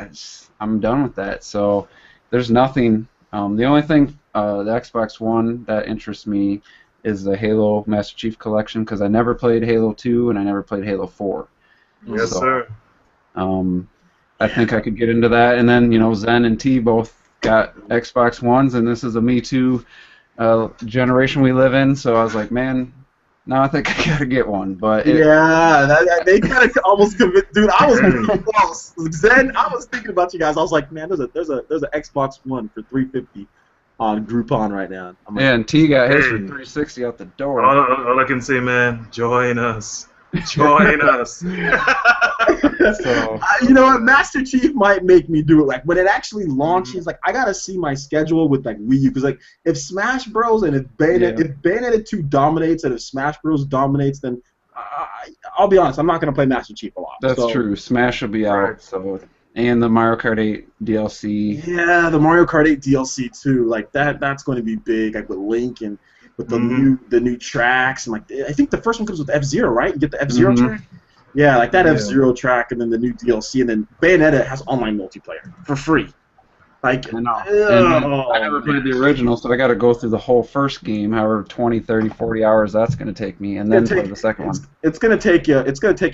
I'm done with that. So there's nothing. The only thing the Xbox One that interests me is the Halo Master Chief Collection, because I never played Halo 2 and I never played Halo 4. Yes, sir. I think I could get into that, and then Zen and T both got Xbox Ones, and this is a Me Too generation we live in. So I was like, man, now I think I gotta get one. But they kind of almost convinced. Dude, I was close. Zen, I was thinking about you guys. I was like, man, there's a Xbox One for $350 on Groupon right now. I'm like, yeah, and T got his for $360 out the door. All I can say, man, join us. Join us. So, you know what? Master Chief might make me do it. Like when it actually launches, like I gotta see my schedule with like Wii U, because like if Smash Bros. And if Bayonetta 2 dominates and if Smash Bros. Dominates, then I'll be honest, I'm not gonna play Master Chief a lot. That's true. Smash will be out. So, and the Mario Kart 8 DLC. Yeah, the Mario Kart 8 DLC too. Like that's going to be big. Like with Link and with the new tracks, and like I think the first one comes with F-Zero, right? You get the F-Zero track. Yeah, like that F-Zero track, and then the new DLC, and then Bayonetta has online multiplayer for free. Like, I know. I never played the original, so I got to go through the whole first game, however 20, 30, 40 hours that's going to take me, and then play the second one. It's going to take you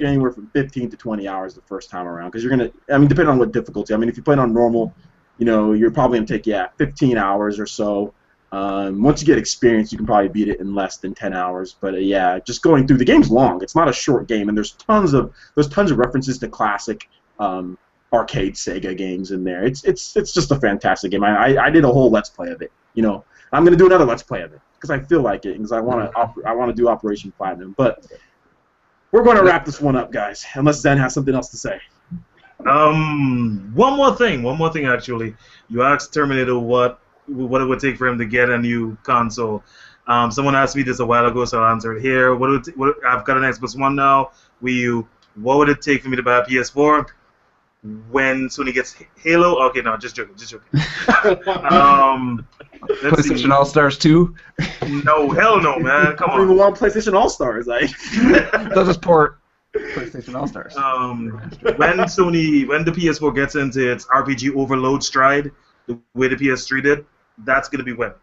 anywhere from 15 to 20 hours the first time around, because you're going to, I mean, depending on what difficulty. I mean, if you play it on normal, you're probably going to take 15 hours or so. Once you get experience, you can probably beat it in less than 10 hours. But just going through the game's long. It's not a short game, and there's tons of references to classic arcade Sega games in there. It's just a fantastic game. I did a whole Let's Play of it. I'm gonna do another Let's Play of it because I feel like it, because I want to do Operation Platinum. But we're going to wrap this one up, guys. Unless Zen has something else to say. One more thing actually. You asked Terminator what it would take for him to get a new console. Someone asked me this a while ago, so I'll answer it here. I've got an Xbox One now. Wii U. What would it take for me to buy a PS4? When Sony gets Halo? Okay, no, just joking. PlayStation All Stars 2? No, hell no, man. Come I don't even want PlayStation All Stars. They'll just port PlayStation All Stars. When the PS4 gets into its RPG overload stride, the way the PS3 did, that's gonna be when.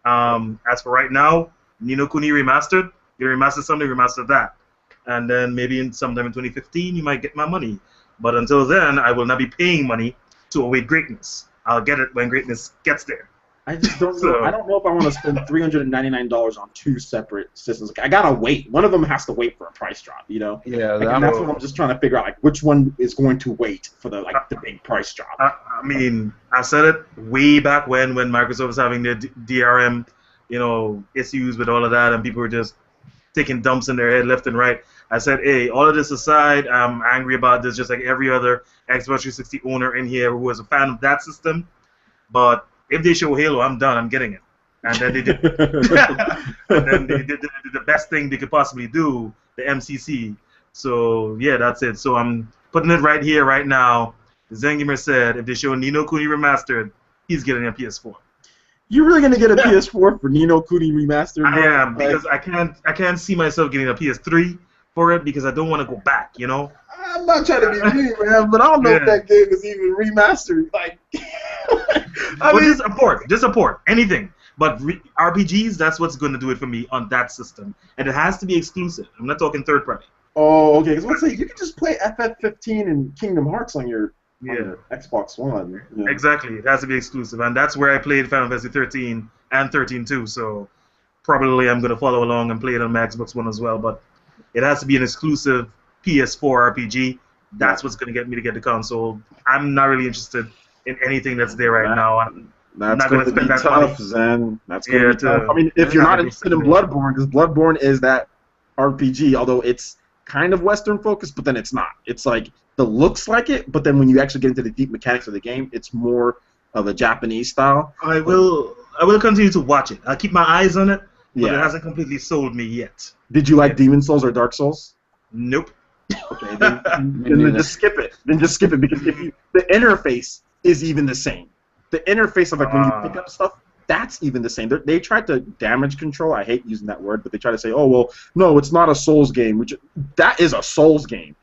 As for right now, Ni no Kuni remastered. You remaster something, remaster that, and then maybe sometime in 2015 you might get my money. But until then, I will not be paying money to await greatness. I'll get it when greatness gets there. I just don't know. I don't know if I want to spend $399 on two separate systems. Like, I gotta wait. One of them has to wait for a price drop. Yeah, and that's what I'm just trying to figure out. Like, which one is going to wait for the big price drop? I mean, I said it way back when Microsoft was having their DRM, issues with all of that, and people were just taking dumps in their head left and right. I said, hey, all of this aside, I'm angry about this, just like every other Xbox 360 owner in here who is a fan of that system. But if they show Halo, I'm done. I'm getting it. And then they did. And then they did the best thing they could possibly do, the MCC. So yeah, that's it. So I'm putting it right here, right now. Zengamer said, if they show Ni no Kuni remastered, he's getting a PS4. You're really gonna get a PS4 for Ni no Kuni remastered? I am, because I can't see myself getting a PS3 for it, because I don't want to go back. I'm not trying to be mean, man, but I don't know if that game is even remastered. Like, just a port, anything. But RPGs, that's what's going to do it for me on that system, and it has to be exclusive. I'm not talking third party. Oh, okay. Because let's say you can just play FF15 and Kingdom Hearts on your Xbox One. Exactly, it has to be exclusive, and that's where I played Final Fantasy 13 and 13 too. So probably I'm going to follow along and play it on my Xbox One as well. But it has to be an exclusive PS4 RPG. That's what's going to get me to get the console. I'm not really interested in anything that's there right now. That's not going gonna to be spend that tough, money. Zen. That's going Yeah, to be tough. I mean, if you're you're not not gonna interested in spend it. Bloodborne, because Bloodborne is that RPG, although it's kind of Western focused, but then it's not. It's like the looks like it, but then when you actually get into the deep mechanics of the game, it's more of a Japanese style. I will continue to watch it. I'll keep my eyes on it, but it Yeah. hasn't completely sold me yet. Did you like Demon Souls or Dark Souls? Nope. Okay, Me then neither. just skip it. Then just skip it because if you, the interface is even the same. The interface of like when you pick up stuff, that's even the same. They tried to damage control. I hate using that word, but they try to say, "Oh well, no, it's not a Souls game." Which that is a Souls game.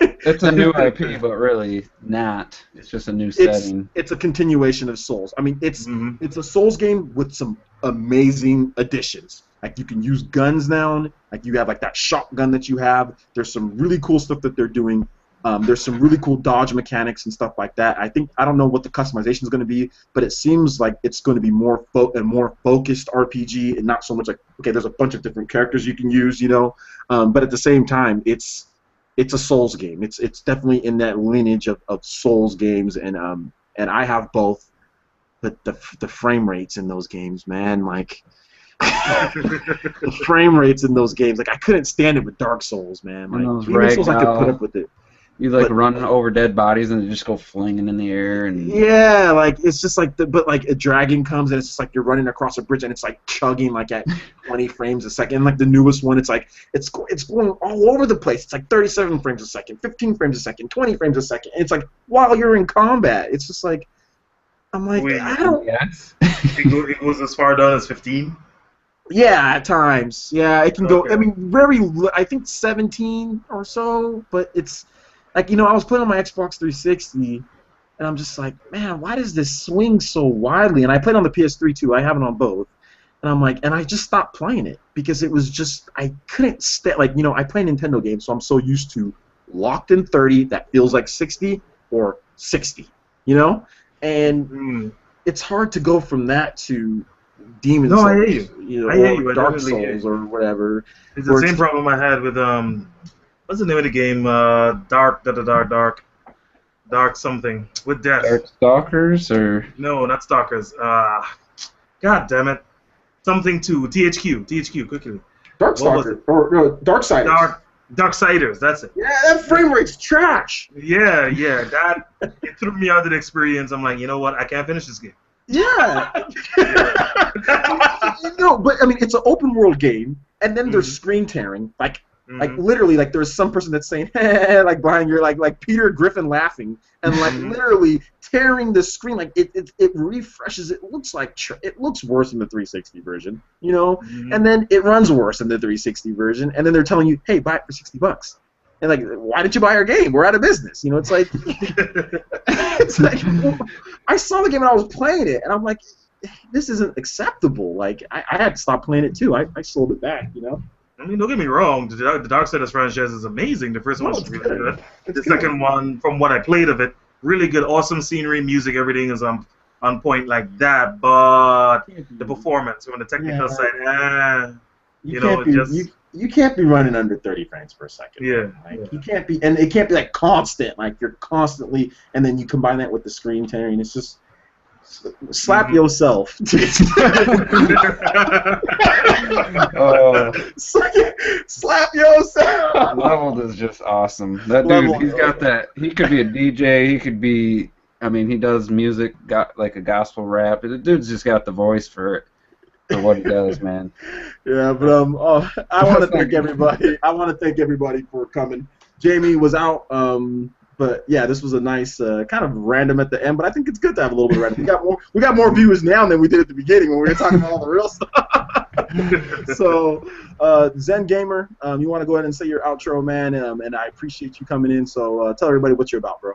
It's a new IP, but really not. It's just a new setting. It's a continuation of Souls. I mean, it's a Souls game with some amazing additions. Like you can use guns now. Like you have like that shotgun that you have. There's some really cool stuff that they're doing. There's some really cool dodge mechanics and stuff like that. I don't know what the customization is going to be, but it seems like it's going to be more focused RPG and not so much like, okay, there's a bunch of different characters you can use, you know. But at the same time, it's a Souls game. It's definitely in that lineage of Souls games, and I have both. But the frame rates in those games, man, like the frame rates in those games, like I couldn't stand it with Dark Souls, man. Like Demon Souls, I could put up with it. You like running over dead bodies and they just go flinging in the air and yeah, like it's just like but like a dragon comes and it's just like you're running across a bridge and it's like chugging like at 20 frames a second. And like the newest one, it's like it's going all over the place. It's like 37 frames a second, 15 frames a second, 20 frames a second. And it's like while you're in combat, it's just like I'm like I don't. Yes. It goes as far down as 15. Yeah, at times. Yeah, it can go. Okay. I mean, I think 17 or so, but it's. Like, you know, I was playing on my Xbox 360, and I'm just like, man, why does this swing so widely? And I played on the PS3 too. I have it on both. And I'm like, and I just stopped playing it because it was just, I couldn't stay. Like, you know, I play Nintendo games, so I'm so used to locked in 30 that feels like 60 or 60, you know? And it's hard to go from that to Demon Souls. I hear you. You know, I hear you. I Dark definitely hear Souls you. or whatever. It's the same problem I had with what's the name of the game? Dark something with death. Dark Stalkers or No, not Stalkers. God damn it. Something to THQ quickly. Darkstalkers or no, Darksiders. Darksiders, that's it. Yeah, that frame rate's trash. Yeah, that it threw me out of the experience. I'm like, you know what? I can't finish this game. Yeah. No, but I mean, it's an open world game, and then there's screen tearing, like literally, like there's some person that's saying, hey, like behind your, like Peter Griffin laughing, and like literally tearing the screen, like it refreshes. It looks like it looks worse than the 360 version, you know, and then it runs worse than the 360 version, and then they're telling you, hey, buy it for $60. And like, why didn't you buy our game? We're out of business. You know, it's like, well, I saw the game and I was playing it, and I'm like, this isn't acceptable. Like, I had to stop playing it too. I sold it back. You know. I mean, don't get me wrong. The Darksiders franchise is amazing. The first one was really good. The second one, from what I played of it, really good, awesome scenery, music, everything is on point like that. But the performance, on the technical side, you can't be running under 30 frames per second. Yeah. Like, you can't be, and it can't be like constant. Like you're constantly, and then you combine that with the screen tearing. It's just slap yourself. Slap yourself. Leveled is just awesome. That dude, he's got that. He could be a DJ. He could be. I mean, he does music, got like a gospel rap. The dude's just got the voice for it. For what he does, man. Yeah, but I want to thank everybody. I want to thank everybody for coming. Jamie was out, but yeah, this was a nice kind of random at the end. But I think it's good to have a little bit of random. We got more viewers now than we did at the beginning when we were talking about all the real stuff. So, Zen Gamer, you want to go ahead and say your outro, man? And I appreciate you coming in. So tell everybody what you're about, bro.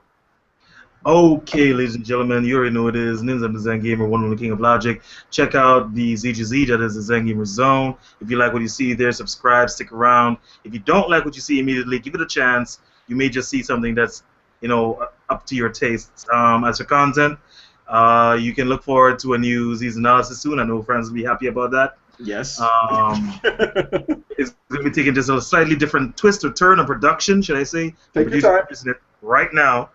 Okay, ladies and gentlemen, you already know what it is. Ninja the Zen Gamer, one of the King of Logic. Check out the ZGZ, that is the Zen Gamer Zone. If you like what you see there, subscribe, stick around. If you don't like what you see immediately, give it a chance. You may just see something that's, you know, up to your tastes. As for content, you can look forward to a new Z's analysis soon. I know friends will be happy about that. Yes. It's going to be taking just a slightly different twist or turn of production, should I say. Take your time. It right now.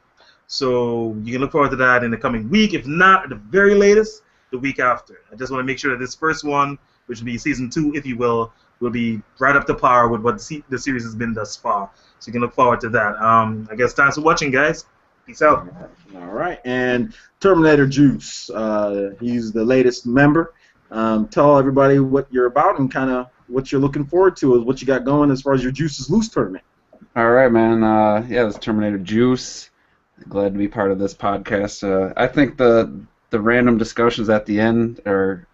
So you can look forward to that in the coming week. If not, at the very latest, the week after. I just want to make sure that this first one, which will be season 2, if you will be right up to par with what the series has been thus far. So you can look forward to that. I guess thanks for watching, guys. Peace out. All right, and Terminator Juice, he's the latest member. Tell everybody what you're about and kind of what you're looking forward to, is what you got going as far as your Juices Loose tournament. All right, man. Yeah, this is Terminator Juice. Glad to be part of this podcast. I think the random discussions at the end are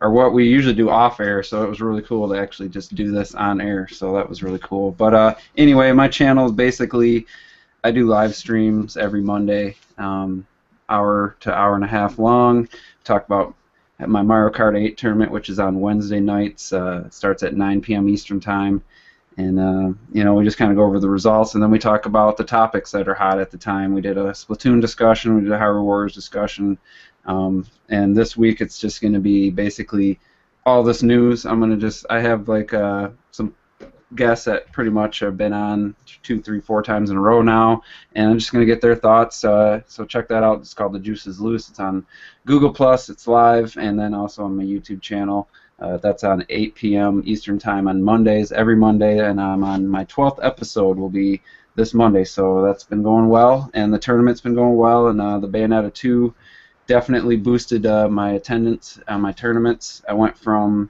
what we usually do off air, so it was really cool to actually just do this on air. So that was really cool. But anyway, my channel is basically, I do live streams every Monday, hour to hour and a half long. Talk about my Mario Kart 8 tournament, which is on Wednesday nights. It starts at 9 p.m. Eastern time. And, we just kind of go over the results, and then we talk about the topics that are hot at the time. We did a Splatoon discussion, we did a Hyrule Warriors discussion, and this week it's just going to be basically all this news. I have like some guests that pretty much have been on 2, 3, 4 times in a row now, and I'm just going to get their thoughts. So check that out. It's called The Juice is Loose. It's on Google+, it's live, and then also on my YouTube channel. That's on 8 p.m. Eastern Time on Mondays, every Monday, and I'm on my 12th episode will be this Monday, so that's been going well, and the tournament's been going well, and the Bayonetta 2 definitely boosted my attendance on my tournaments. I went from,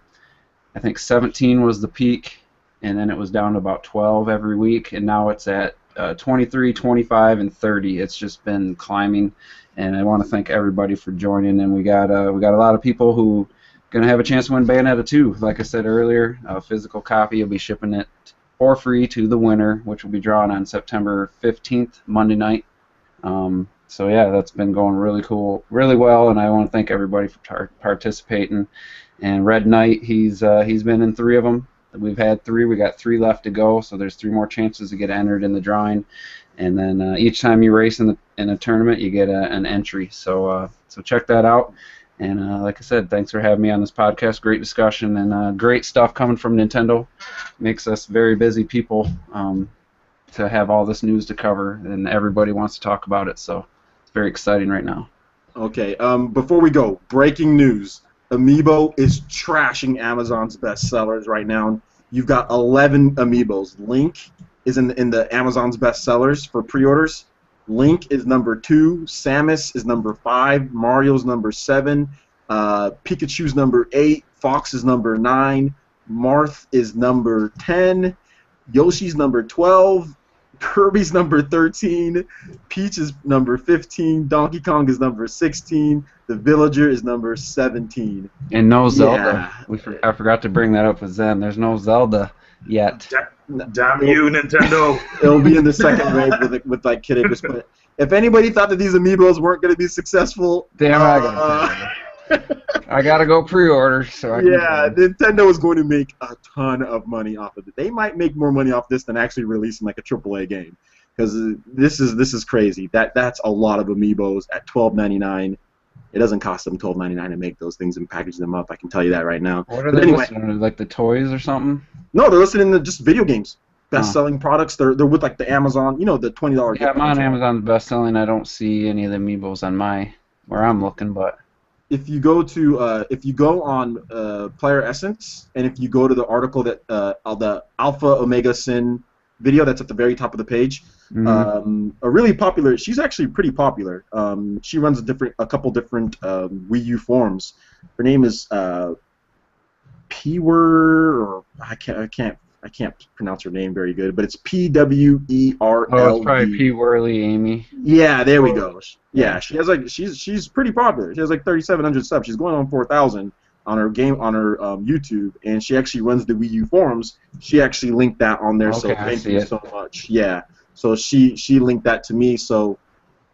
I think 17 was the peak, and then it was down to about 12 every week, and now it's at 23, 25, and 30. It's just been climbing, and I want to thank everybody for joining, and we got a lot of people who going to have a chance to win Bayonetta 2. Like I said earlier, a physical copy. You'll be shipping it for free to the winner, which will be drawn on September 15th, Monday night. So yeah, that's been going really well, and I want to thank everybody for participating. And Red Knight, he's been in 3 of them. We've had 3. We got 3 left to go, so there's 3 more chances to get entered in the drawing. And then each time you race in a tournament, you get an entry. So check that out. And like I said, thanks for having me on this podcast. Great discussion and great stuff coming from Nintendo. Makes us very busy people to have all this news to cover, and everybody wants to talk about it. So it's very exciting right now. Okay, before we go, breaking news. Amiibo is trashing Amazon's bestsellers right now. You've got 11 Amiibos. Link is in the Amazon's bestsellers for pre-orders. Link is number 2, Samus is number 5, Mario's number 7, Pikachu's number 8, Fox is number 9, Marth is number 10, Yoshi's number 12, Kirby's number 13, Peach is number 15, Donkey Kong is number 16, the Villager is number 17. And no Zelda. Yeah. I forgot to bring that up with Zen. There's no Zelda yet. Damn you, Nintendo! It'll be in the second wave with like Kid Icarus. But if anybody thought that these Amiibos weren't going to be successful, damn, I gotta go pre-order. Nintendo is going to make a ton of money off of it. They might make more money off this than actually releasing like a AAA game, because this is crazy. That's a lot of Amiibos at $12.99. It doesn't cost them $12.99 to make those things and package them up. I can tell you that right now. What are they listening to? Like the toys or something? No, they're listening to just video games. Best-selling products. They're with like the Amazon, the $20. Yeah, I'm on Amazon's best-selling. I don't see any of the Amiibos on where I'm looking, but if you go on Player Essence, and if you go to the article that the Alpha Omega Sin video that's at the very top of the page, a really popular. She's actually pretty popular. She runs a couple different Wii U forums. Her name is or I can't pronounce her name very good, but it's PWERLD. Oh, it's probably P. Whirly Amy. Yeah, there we go. Yeah, she has she's pretty popular. She has like 3,700 subs. She's going on 4,000 on her YouTube, and she actually runs the Wii U forums. She actually linked that on there, so thank you so much. Yeah, so she linked that to me. So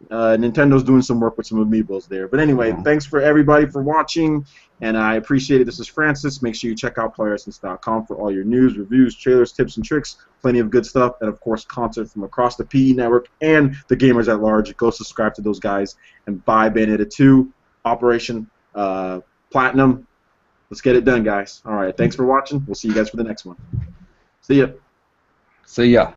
Nintendo's doing some work with some Amiibos there. But anyway, thanks for everybody for watching, and I appreciate it. This is Francis. Make sure you check out playeressence.com for all your news, reviews, trailers, tips, and tricks. Plenty of good stuff, and of course, content from across the PE network and the gamers at large. Go subscribe to those guys and buy Bayonetta 2, Operation Platinum. Let's get it done, guys. All right, thanks for watching. We'll see you guys for the next one. See ya. See ya.